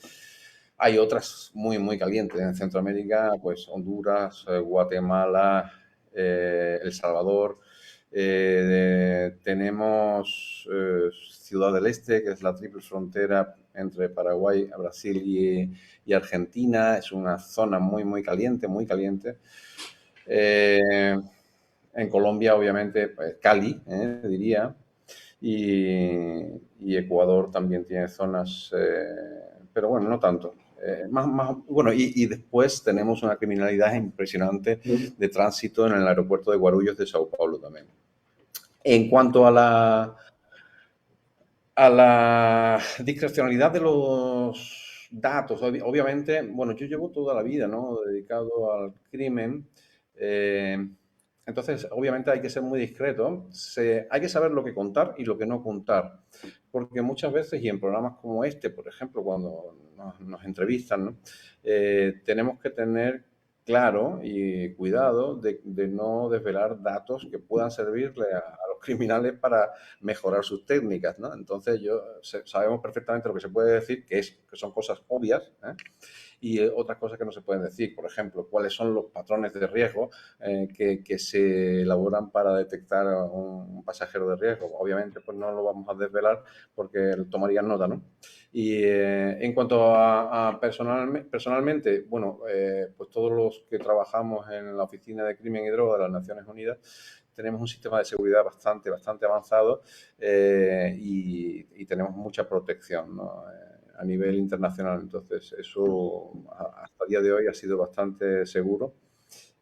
Hay otras muy calientes en Centroamérica, pues Honduras, Guatemala, El Salvador. Tenemos Ciudad del Este, que es la triple frontera entre Paraguay, Brasil y Argentina. Es una zona muy caliente, muy caliente. En Colombia, obviamente, pues, Cali, diría, y Ecuador también tiene zonas, pero bueno, no tanto. Bueno, y después tenemos una criminalidad impresionante de tránsito en el aeropuerto de Guarulhos de Sao Paulo también. En cuanto a la discrecionalidad de los datos, obviamente, bueno, yo llevo toda la vida, ¿no?, dedicado al crimen. Entonces, obviamente hay que ser muy discreto. Hay que saber lo que contar y lo que no contar. Porque muchas veces, y en programas como este, por ejemplo, cuando nos entrevistan, ¿no?, tenemos que tener claro y cuidado de no desvelar datos que puedan servirle a los criminales para mejorar sus técnicas, ¿no? Entonces, sabemos perfectamente lo que se puede decir, que son cosas obvias, y otras cosas que no se pueden decir. Por ejemplo, cuáles son los patrones de riesgo que se elaboran para detectar a un pasajero de riesgo. Obviamente, pues no lo vamos a desvelar porque tomarían nota, ¿no? Y en cuanto a personalmente, bueno, pues todos los que trabajamos en la Oficina de Crimen y Droga de las Naciones Unidas tenemos un sistema de seguridad bastante avanzado y tenemos mucha protección, ¿no?, a nivel internacional. Entonces, eso hasta el día de hoy ha sido bastante seguro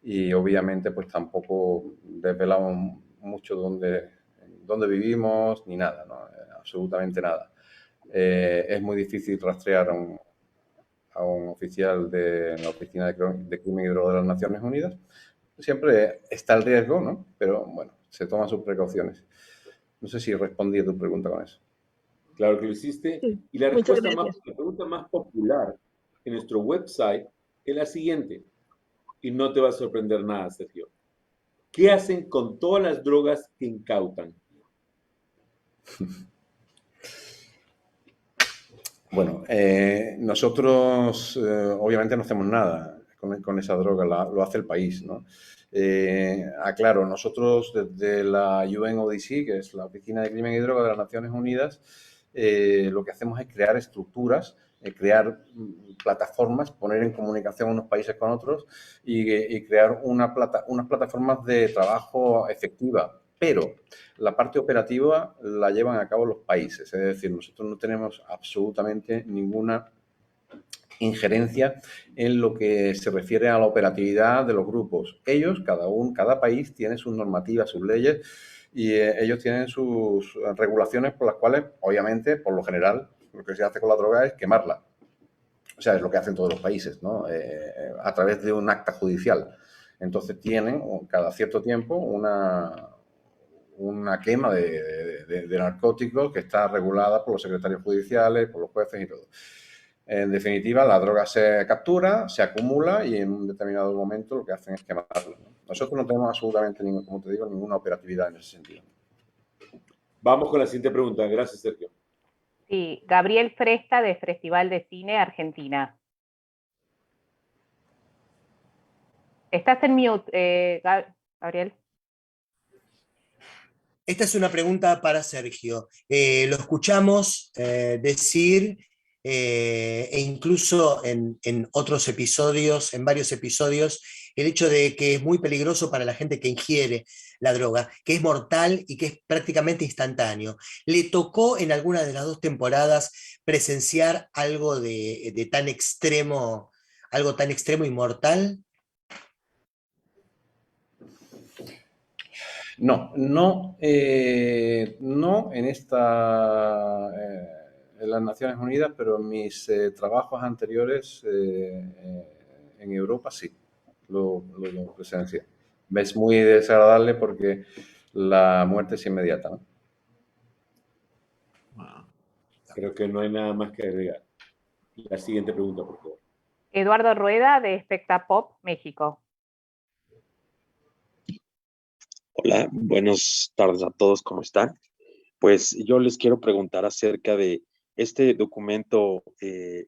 y obviamente pues tampoco desvelamos mucho dónde vivimos ni nada, ¿no? Absolutamente nada. Es muy difícil rastrear a un oficial de la Oficina de Crimen y Droga de las Naciones Unidas. Siempre está el riesgo, ¿no? Pero bueno, se toman sus precauciones. No sé si respondí a tu pregunta con eso. Claro que lo hiciste. Sí, Y la muchas respuesta gracias. la pregunta más popular en nuestro website es la siguiente. Y no te va a sorprender nada, Sergio. ¿Qué hacen con todas las drogas que incautan? Bueno, nosotros obviamente no hacemos nada con esa droga, lo hace el país, ¿no? Aclaro, nosotros desde la UNODC, que es la Oficina de Crimen y Droga de las Naciones Unidas, lo que hacemos es crear estructuras, crear plataformas, poner en comunicación unos países con otros y crear unas plataformas de trabajo efectiva. Pero la parte operativa la llevan a cabo los países, es decir, nosotros no tenemos absolutamente ninguna injerencia en lo que se refiere a la operatividad de los grupos. Ellos, cada país tiene sus normativas, sus leyes y ellos tienen sus regulaciones por las cuales, obviamente, por lo general, lo que se hace con la droga es quemarla. O sea, es lo que hacen todos los países, ¿no? A través de un acta judicial. Entonces tienen cada cierto tiempo una quema de narcóticos que está regulada por los secretarios judiciales, por los jueces y todo. En definitiva, la droga se captura, se acumula y en un determinado momento lo que hacen es quemarla, ¿no? Nosotros no tenemos absolutamente, como te digo, ninguna operatividad en ese sentido. Vamos con la siguiente pregunta. Gracias, Sergio. Sí, Gabriel Fresta, de Festival de Cine Argentina. Estás en mute, Gabriel. Esta es una pregunta para Sergio. Lo escuchamos decir e incluso en otros episodios, en varios episodios, el hecho de que es muy peligroso para la gente que ingiere la droga, que es mortal y que es prácticamente instantáneo. ¿Le tocó en alguna de las 2 temporadas presenciar algo de tan extremo, algo tan extremo y mortal? No en las Naciones Unidas, pero en mis trabajos anteriores en Europa sí, lo presencié. Es muy desagradable porque la muerte es inmediata, ¿no? Creo que no hay nada más que agregar. La siguiente pregunta, por favor. Eduardo Rueda, de Espectapop, México. Hola, buenas tardes a todos, ¿cómo están? Pues yo les quiero preguntar acerca de este documento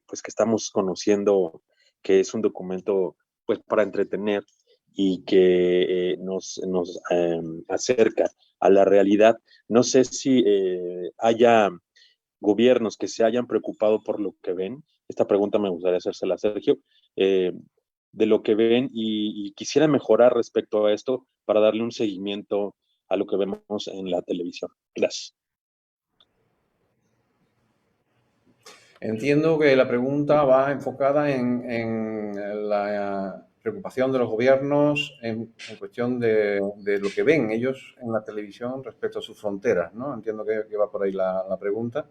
pues que estamos conociendo, que es un documento pues para entretener y que nos acerca a la realidad. No sé si haya gobiernos que se hayan preocupado por lo que ven. Esta pregunta me gustaría hacérsela a Sergio. De lo que ven y quisiera mejorar respecto a esto para darle un seguimiento a lo que vemos en la televisión. Gracias. Entiendo que la pregunta va enfocada en la preocupación de los gobiernos en cuestión de lo que ven ellos en la televisión respecto a sus fronteras, ¿no? Entiendo que va por ahí la pregunta.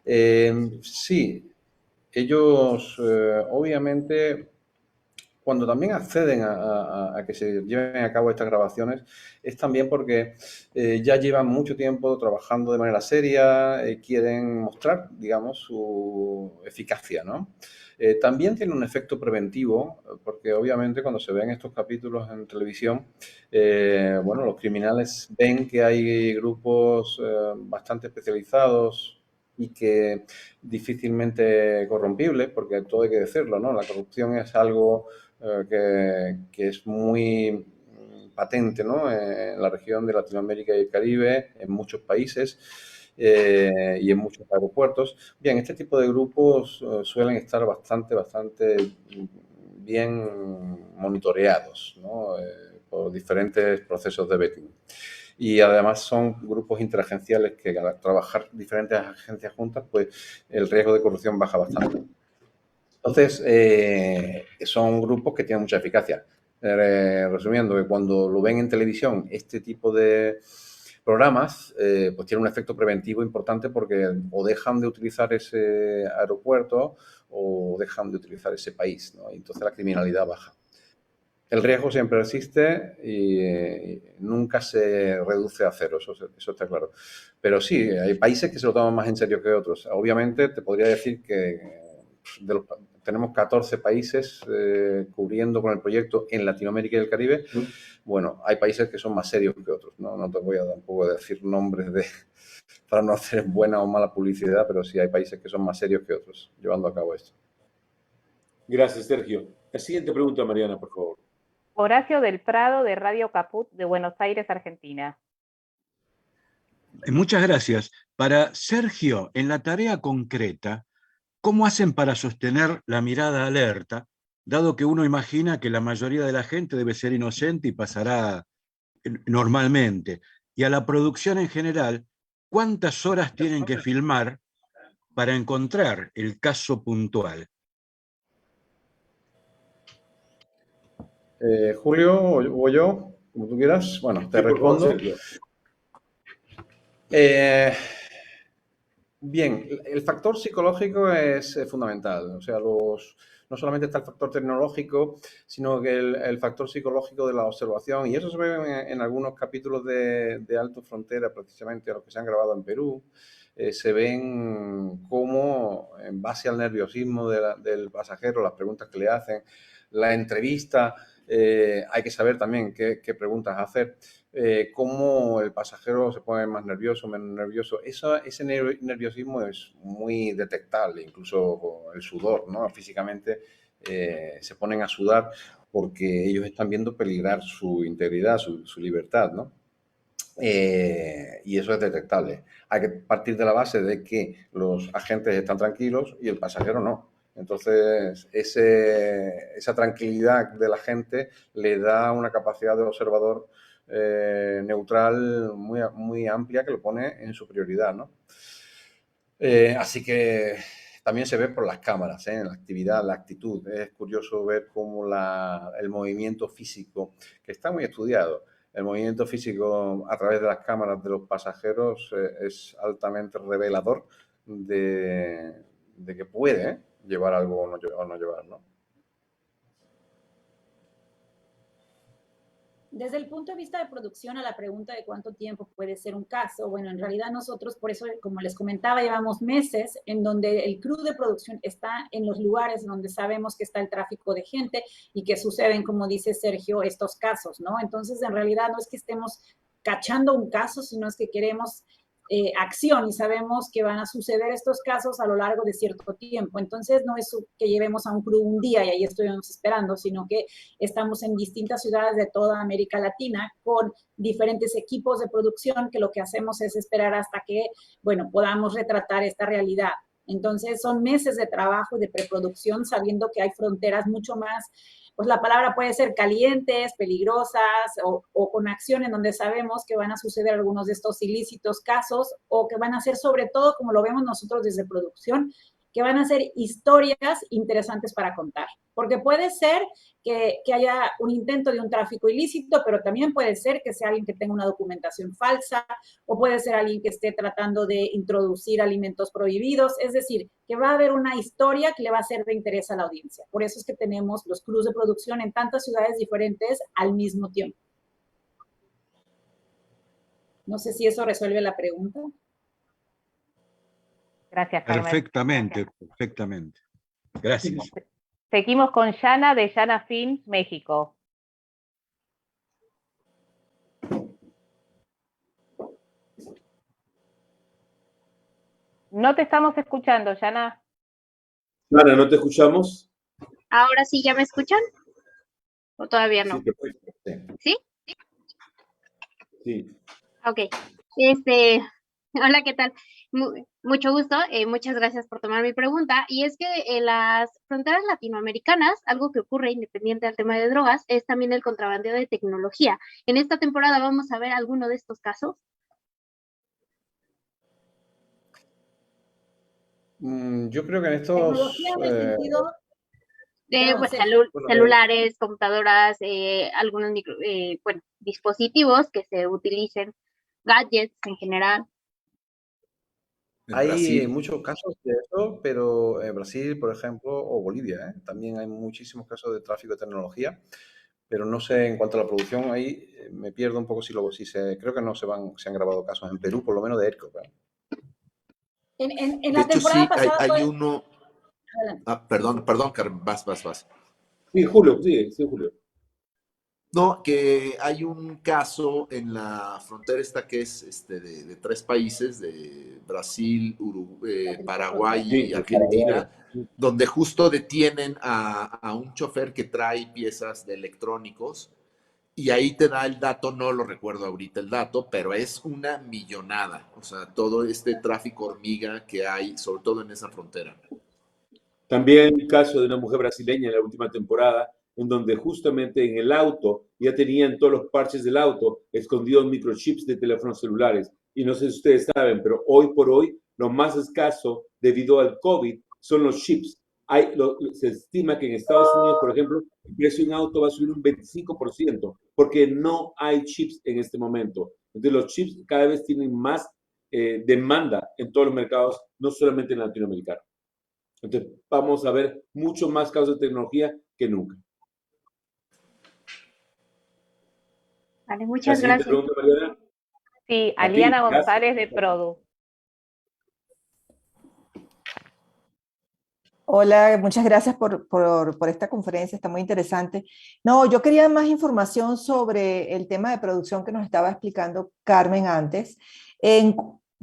Sí, ellos obviamente cuando también acceden a que se lleven a cabo estas grabaciones es también porque ya llevan mucho tiempo trabajando de manera seria, quieren mostrar, digamos, su eficacia, ¿no? También tiene un efecto preventivo, porque obviamente cuando se ven estos capítulos en televisión, bueno, los criminales ven que hay grupos bastante especializados y que difícilmente corrompibles, porque todo hay que decirlo, ¿no? La corrupción es algo que es muy patente, ¿no? En la región de Latinoamérica y el Caribe, en muchos países y en muchos aeropuertos. Bien, este tipo de grupos suelen estar bastante bien monitoreados, ¿no? Por diferentes procesos de vetting. Y además son grupos interagenciales que al trabajar diferentes agencias juntas, pues el riesgo de corrupción baja bastante. Entonces, son grupos que tienen mucha eficacia. Resumiendo, que cuando lo ven en televisión, este tipo de programas, pues tiene un efecto preventivo importante porque o dejan de utilizar ese aeropuerto o dejan de utilizar ese país, ¿no? Y entonces la criminalidad baja. El riesgo siempre existe y nunca se reduce a cero, eso está claro. Pero sí, hay países que se lo toman más en serio que otros. Obviamente, te podría decir que tenemos 14 países cubriendo con el proyecto en Latinoamérica y el Caribe. Bueno, hay países que son más serios que otros, ¿no? No te voy a tampoco decir nombres para no hacer buena o mala publicidad, pero sí hay países que son más serios que otros llevando a cabo esto. Gracias, Sergio. La siguiente pregunta, Mariana, por favor. Horacio del Prado, de Radio Caput, de Buenos Aires, Argentina. Muchas gracias. Para Sergio, en la tarea concreta, ¿cómo hacen para sostener la mirada alerta, dado que uno imagina que la mayoría de la gente debe ser inocente y pasará normalmente? Y a la producción en general, ¿cuántas horas tienen que filmar para encontrar el caso puntual? Julio o yo, como tú quieras. Bueno, te respondo. Bien, el factor psicológico es fundamental. O sea, no solamente está el factor tecnológico, sino que el factor psicológico de la observación. Y eso se ve en algunos capítulos de Alto Frontera, precisamente a los que se han grabado en Perú. Se ven cómo, en base al nerviosismo del pasajero, las preguntas que le hacen, la entrevista, hay que saber también qué preguntas hacer, cómo el pasajero se pone más nervioso, menos nervioso. Ese nerviosismo es muy detectable, incluso el sudor, ¿no? Físicamente se ponen a sudar porque ellos están viendo peligrar su integridad, su libertad, ¿no? y eso es detectable. Hay que partir de la base de que los agentes están tranquilos y el pasajero no. Entonces, esa tranquilidad de la gente le da una capacidad de observador neutral muy, muy amplia que lo pone en su prioridad, ¿no? Así que también se ve por las cámaras, en la actividad, la actitud. Es curioso ver cómo el movimiento físico, que está muy estudiado, el movimiento físico a través de las cámaras de los pasajeros es altamente revelador de que puede llevar algo o no llevar, ¿no? Desde el punto de vista de producción, a la pregunta de cuánto tiempo puede ser un caso, bueno, en realidad nosotros, por eso, como les comentaba, llevamos meses en donde el crew de producción está en los lugares donde sabemos que está el tráfico de gente y que suceden, como dice Sergio, estos casos, ¿no? Entonces, en realidad no es que estemos cachando un caso, sino es que queremos acción y sabemos que van a suceder estos casos a lo largo de cierto tiempo. Entonces, no es que llevemos a un crew un día y ahí estuvimos esperando, sino que estamos en distintas ciudades de toda América Latina con diferentes equipos de producción que lo que hacemos es esperar hasta que, bueno, podamos retratar esta realidad. Entonces, son meses de trabajo y de preproducción sabiendo que hay fronteras mucho más, pues la palabra puede ser calientes, peligrosas o con acción en donde sabemos que van a suceder algunos de estos ilícitos casos o que van a ser sobre todo, como lo vemos nosotros desde producción, que van a ser historias interesantes para contar. Porque puede ser que haya un intento de un tráfico ilícito, pero también puede ser que sea alguien que tenga una documentación falsa, o puede ser alguien que esté tratando de introducir alimentos prohibidos. Es decir, que va a haber una historia que le va a ser de interés a la audiencia. Por eso es que tenemos los crews de producción en tantas ciudades diferentes al mismo tiempo. No sé si eso resuelve la pregunta. Gracias, Carmen. Perfectamente, perfectamente. Gracias. Seguimos con Yana de Yana Films, México. No te estamos escuchando, Yana. Yana, ¿no te escuchamos? Ahora sí, ¿ya me escuchan? ¿O todavía no? Sí. ¿Sí? Sí. Ok. Hola, ¿qué tal? Mucho gusto, muchas gracias por tomar mi pregunta. Y es que en las fronteras latinoamericanas, algo que ocurre independiente del tema de drogas, es también el contrabandeo de tecnología. En esta temporada vamos a ver alguno de estos casos. Yo creo que en estos... Tecnología en el sentido... celulares, computadoras, algunos dispositivos que se utilicen, gadgets en general. Hay muchos casos de eso, pero en Brasil, por ejemplo, o Bolivia, también hay muchísimos casos de tráfico de tecnología, pero no sé, en cuanto a la producción, ahí me pierdo un poco creo que no se han grabado casos en Perú, por lo menos de ERCOP. En la temporada pasada hay uno... perdón, Carmen, vas. Sí, Julio, sí, Julio. No, que hay un caso en la frontera esta que es de 3 países, de Brasil, Paraguay y Argentina, donde justo detienen a un chofer que trae piezas de electrónicos y ahí te da el dato, no lo recuerdo ahorita el dato, pero es una millonada, o sea, todo este tráfico hormiga que hay, sobre todo en esa frontera. También el caso de una mujer brasileña en la última temporada, en donde justamente en el auto ya tenían todos los parches del auto escondidos microchips de teléfonos celulares. Y no sé si ustedes saben, pero hoy por hoy lo más escaso debido al COVID son los chips. Se estima que en Estados Unidos, por ejemplo, el precio de un auto va a subir un 25% porque no hay chips en este momento. Entonces los chips cada vez tienen más demanda en todos los mercados, no solamente en Latinoamérica. Entonces vamos a ver mucho más casos de tecnología que nunca. Vale, muchas gracias. Pregunta, Mariana. Sí, Aliana González de Produ. Hola, muchas gracias por esta conferencia, está muy interesante. No, yo quería más información sobre el tema de producción que nos estaba explicando Carmen antes.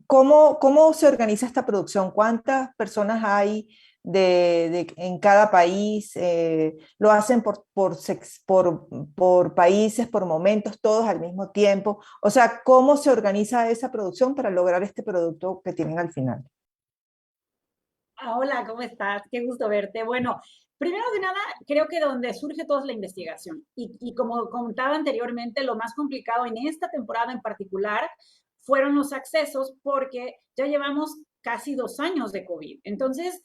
¿Cómo se organiza esta producción? ¿Cuántas personas hay en cada país? ¿Lo hacen por países, por momentos, todos al mismo tiempo? O sea, ¿cómo se organiza esa producción para lograr este producto que tienen al final? Hola, ¿cómo estás? Qué gusto verte. Bueno, primero de nada, creo que donde surge todo es la investigación. Y como contaba anteriormente, lo más complicado en esta temporada en particular fueron los accesos porque ya llevamos casi 2 años de COVID. Entonces,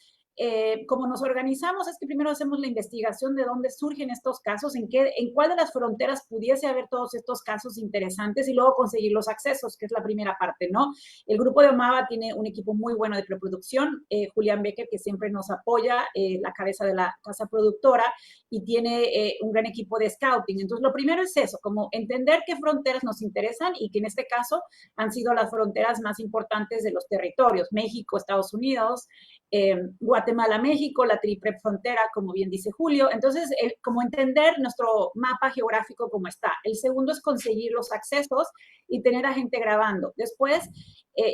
como nos organizamos es que primero hacemos la investigación de dónde surgen estos casos, en cuál de las fronteras pudiese haber todos estos casos interesantes y luego conseguir los accesos, que es la primera parte, ¿no? El grupo de Omava tiene un equipo muy bueno de preproducción, Julián Becker, que siempre nos apoya, la cabeza de la casa productora, y tiene un gran equipo de scouting. Entonces, lo primero es eso, como entender qué fronteras nos interesan y que en este caso han sido las fronteras más importantes de los territorios, México, Estados Unidos, Guatemala, México, la triple frontera, como bien dice Julio. Entonces, como entender nuestro mapa geográfico como está. El segundo es conseguir los accesos y tener a gente grabando. Después,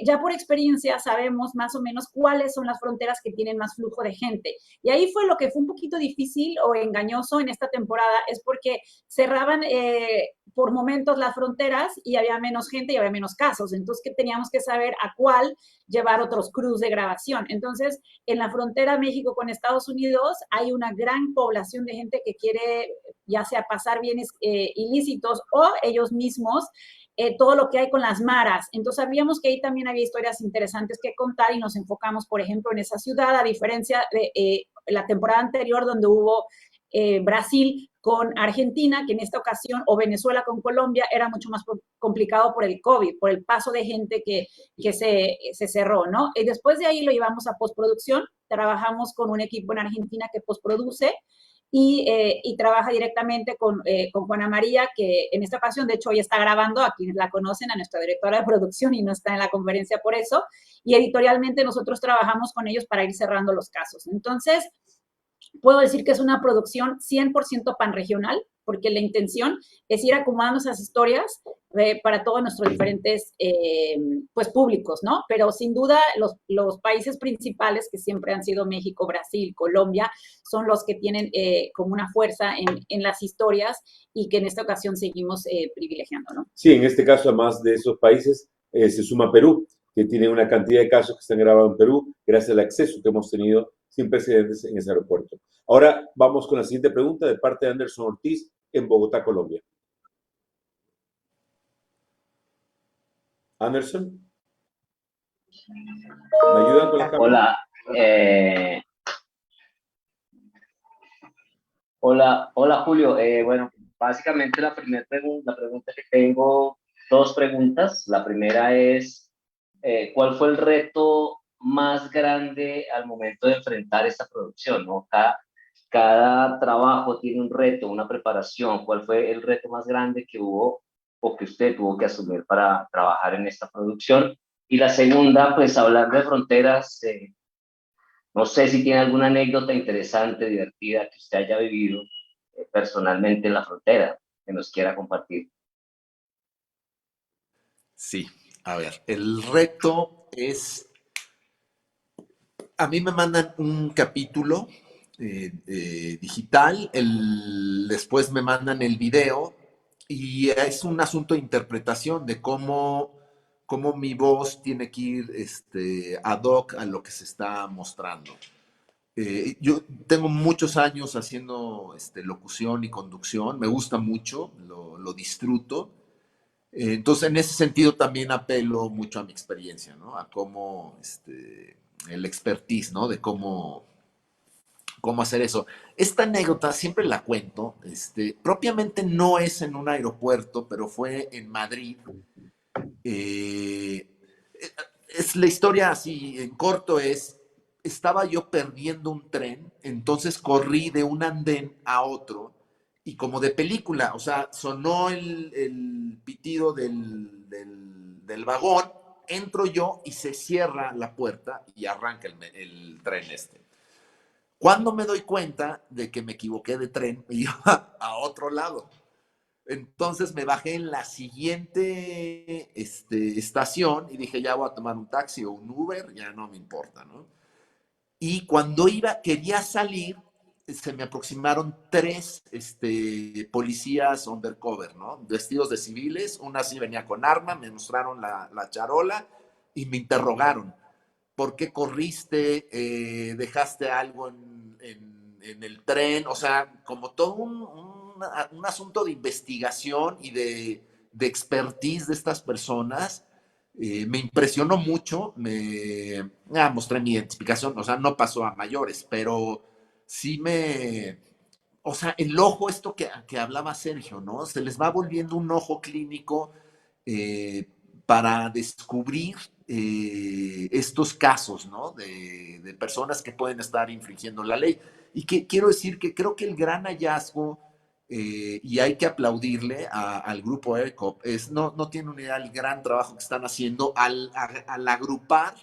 ya por experiencia sabemos más o menos cuáles son las fronteras que tienen más flujo de gente. Y ahí fue lo que fue un poquito difícil o engañoso en esta temporada, es porque cerraban por momentos las fronteras y había menos gente y había menos casos. Entonces, que teníamos que saber a cuál llevar otros crews de grabación. Entonces, en la frontera México con Estados Unidos hay una gran población de gente que quiere ya sea pasar bienes ilícitos o ellos mismos, todo lo que hay con las maras. Entonces sabíamos que ahí también había historias interesantes que contar y nos enfocamos, por ejemplo, en esa ciudad, a diferencia de la temporada anterior donde hubo Brasil con Argentina, que en esta ocasión, o Venezuela con Colombia, era mucho más complicado por el COVID, por el paso de gente que se cerró, ¿no? Y después de ahí lo llevamos a postproducción, trabajamos con un equipo en Argentina que postproduce, y trabaja directamente con Juana María, que en esta ocasión, de hecho, hoy está grabando, a quienes la conocen, a nuestra directora de producción, y no está en la conferencia por eso, y editorialmente nosotros trabajamos con ellos para ir cerrando los casos. Entonces, puedo decir que es una producción 100% panregional, porque la intención es ir acomodando esas historias para todos nuestros diferentes pues, públicos, ¿no? Pero sin duda los países principales, que siempre han sido México, Brasil, Colombia, son los que tienen como una fuerza en las historias y que en esta ocasión seguimos privilegiando, ¿no? Sí, en este caso, además de esos países, se suma Perú, que tiene una cantidad de casos que se han grabado en Perú gracias al acceso que hemos tenido sin precedentes en ese aeropuerto. Ahora vamos con la siguiente pregunta de parte de Anderson Ortiz en Bogotá, Colombia. Anderson, ¿me ayudan con la cámara? Hola Julio. Bueno, básicamente la pregunta que tengo, dos preguntas. La primera es, ¿cuál fue el reto más grande al momento de enfrentar esta producción, ¿no? Cada trabajo tiene un reto, una preparación. ¿Cuál fue el reto más grande que hubo o que usted tuvo que asumir para trabajar en esta producción? Y la segunda, pues hablando de fronteras, no sé si tiene alguna anécdota interesante, divertida, que usted haya vivido personalmente en la frontera, que nos quiera compartir. Sí, a ver, el reto es, a mí me mandan un capítulo digital, después me mandan el video y es un asunto de interpretación de cómo mi voz tiene que ir ad hoc a lo que se está mostrando. Yo tengo muchos años haciendo locución y conducción, me gusta mucho, lo disfruto. Entonces, en ese sentido también apelo mucho a mi experiencia, ¿no? A cómo, el expertise, ¿no? De cómo hacer eso. Esta anécdota siempre la cuento, propiamente no es en un aeropuerto, pero fue en Madrid. Es la historia así, en corto estaba yo perdiendo un tren, entonces corrí de un andén a otro, y como de película, o sea, sonó el pitido del vagón, entro yo y se cierra la puerta y arranca el tren Cuando me doy cuenta de que me equivoqué de tren, me iba a otro lado. Entonces me bajé en la siguiente estación y dije, ya voy a tomar un taxi o un Uber, ya no me importa, ¿no? y cuando quería salir, se me aproximaron 3 policías undercover, ¿no? Vestidos de civiles, una sí venía con arma, me mostraron la charola y me interrogaron. ¿Por qué corriste? ¿Dejaste algo en el tren? O sea, como todo un asunto de investigación y de expertise de estas personas. Me impresionó mucho, mostré mi identificación, o sea, no pasó a mayores, pero sí o sea, el ojo, esto que hablaba Sergio, ¿no? Se les va volviendo un ojo clínico para descubrir estos casos, ¿no? De personas que pueden estar infringiendo la ley. Y que quiero decir que creo que el gran hallazgo, y hay que aplaudirle al grupo ERCOP, no tiene una idea del gran trabajo que están haciendo al agrupar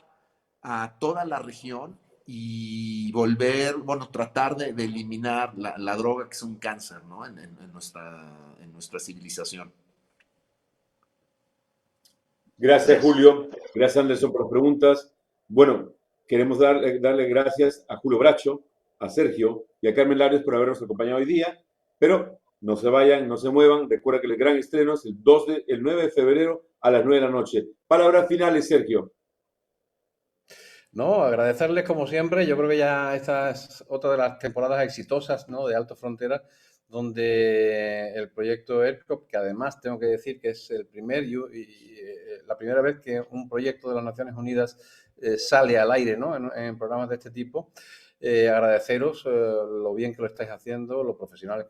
a toda la región y tratar de eliminar la droga, que es un cáncer, ¿no? en nuestra civilización. Gracias, Julio. Gracias, Anderson, por las preguntas. Bueno, queremos darle gracias a Julio Bracho, a Sergio y a Carmen Larios por habernos acompañado hoy día. Pero no se vayan, no se muevan. Recuerda que el gran estreno es el 9 de febrero a las 9 de la noche. Palabras finales, Sergio. No, agradecerles como siempre. Yo creo que ya esta es otra de las temporadas exitosas, ¿no?, de Alto Frontera, donde el proyecto ERCOP, que además tengo que decir que es la primera vez que un proyecto de las Naciones Unidas sale al aire, ¿no?, en programas de este tipo. Agradeceros lo bien que lo estáis haciendo, lo profesionales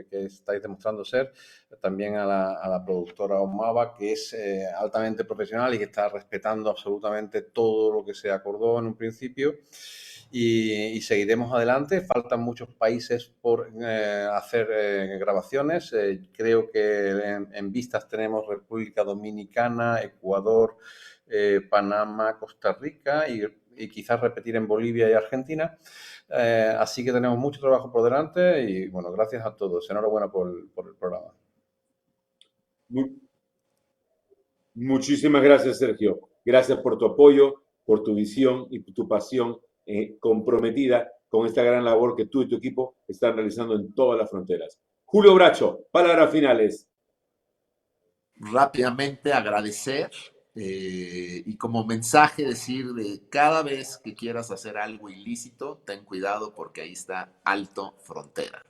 que estáis demostrando ser, también a la productora Omava, que es altamente profesional y que está respetando absolutamente todo lo que se acordó en un principio. Y seguiremos adelante. Faltan muchos países por hacer grabaciones. Creo que en vistas tenemos República Dominicana, Ecuador, Panamá, Costa Rica y quizás repetir en Bolivia y Argentina. Así que tenemos mucho trabajo por delante y, bueno, gracias a todos. Enhorabuena por el programa. Muchísimas gracias, Sergio. Gracias por tu apoyo, por tu visión y tu pasión comprometida con esta gran labor que tú y tu equipo están realizando en todas las fronteras. Julio Bracho, palabras finales. Rápidamente agradecer y como mensaje decir de cada vez que quieras hacer algo ilícito, ten cuidado porque ahí está Alto Frontera.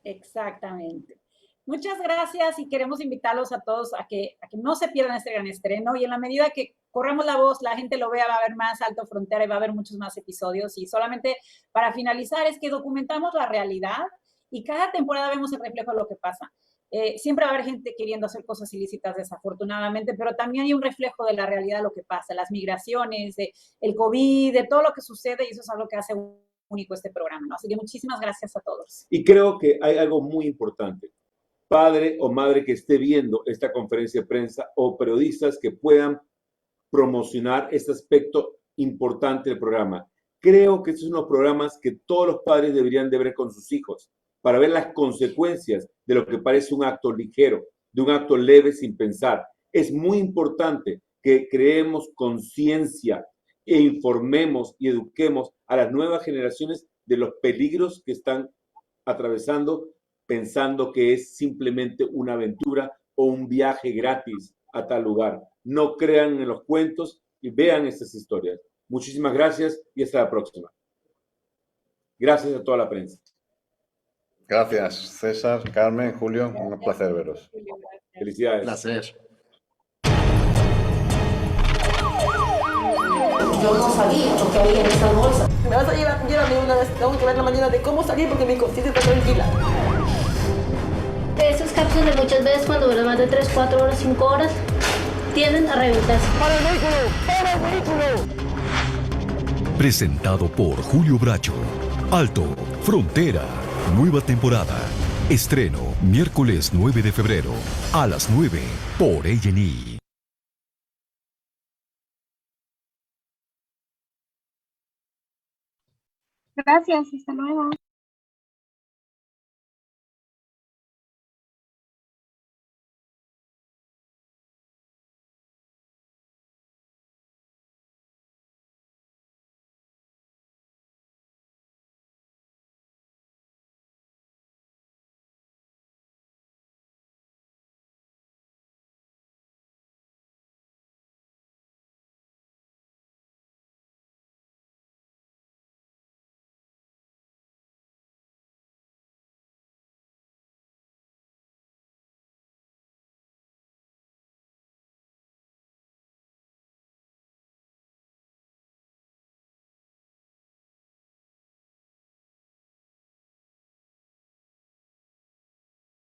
Exactamente. Muchas gracias y queremos invitarlos a todos a que no se pierdan este gran estreno y en la medida que corramos la voz, la gente lo vea, va a haber más Alto Frontera y va a haber muchos más episodios. Y solamente para finalizar es que documentamos la realidad y cada temporada vemos el reflejo de lo que pasa. Siempre va a haber gente queriendo hacer cosas ilícitas, desafortunadamente, pero también hay un reflejo de la realidad de lo que pasa, las migraciones, el COVID, de todo lo que sucede, y eso es algo que hace único este programa, ¿no? Así que muchísimas gracias a todos. Y creo que hay algo muy importante. Padre o madre que esté viendo esta conferencia de prensa o periodistas que puedan promocionar este aspecto importante del programa. Creo que estos son los programas que todos los padres deberían de ver con sus hijos para ver las consecuencias de lo que parece un acto ligero, de un acto leve sin pensar. Es muy importante que creemos conciencia e informemos y eduquemos a las nuevas generaciones de los peligros que están atravesando pensando que es simplemente una aventura o un viaje gratis a tal lugar. No crean en los cuentos y vean estas historias. Muchísimas gracias y hasta la próxima. Gracias a toda la prensa. Gracias, César, Carmen, Julio. Un placer veros. Felicidades. Placer. Yo no sabía lo que había en esta bolsa. Me vas a llevar, llévame una vez, tengo que ver la manera de cómo salir porque mi conciencia está tranquila. De esas cápsulas muchas veces cuando duran más de 3, 4 horas, 5 horas, tienden a reventarse. ¡Para el vehículo! ¡Para el vehículo! Presentado por Julio Bracho. Alto Frontera. Nueva temporada. Estreno miércoles 9 de febrero a las 9 por A&E. Gracias, hasta luego.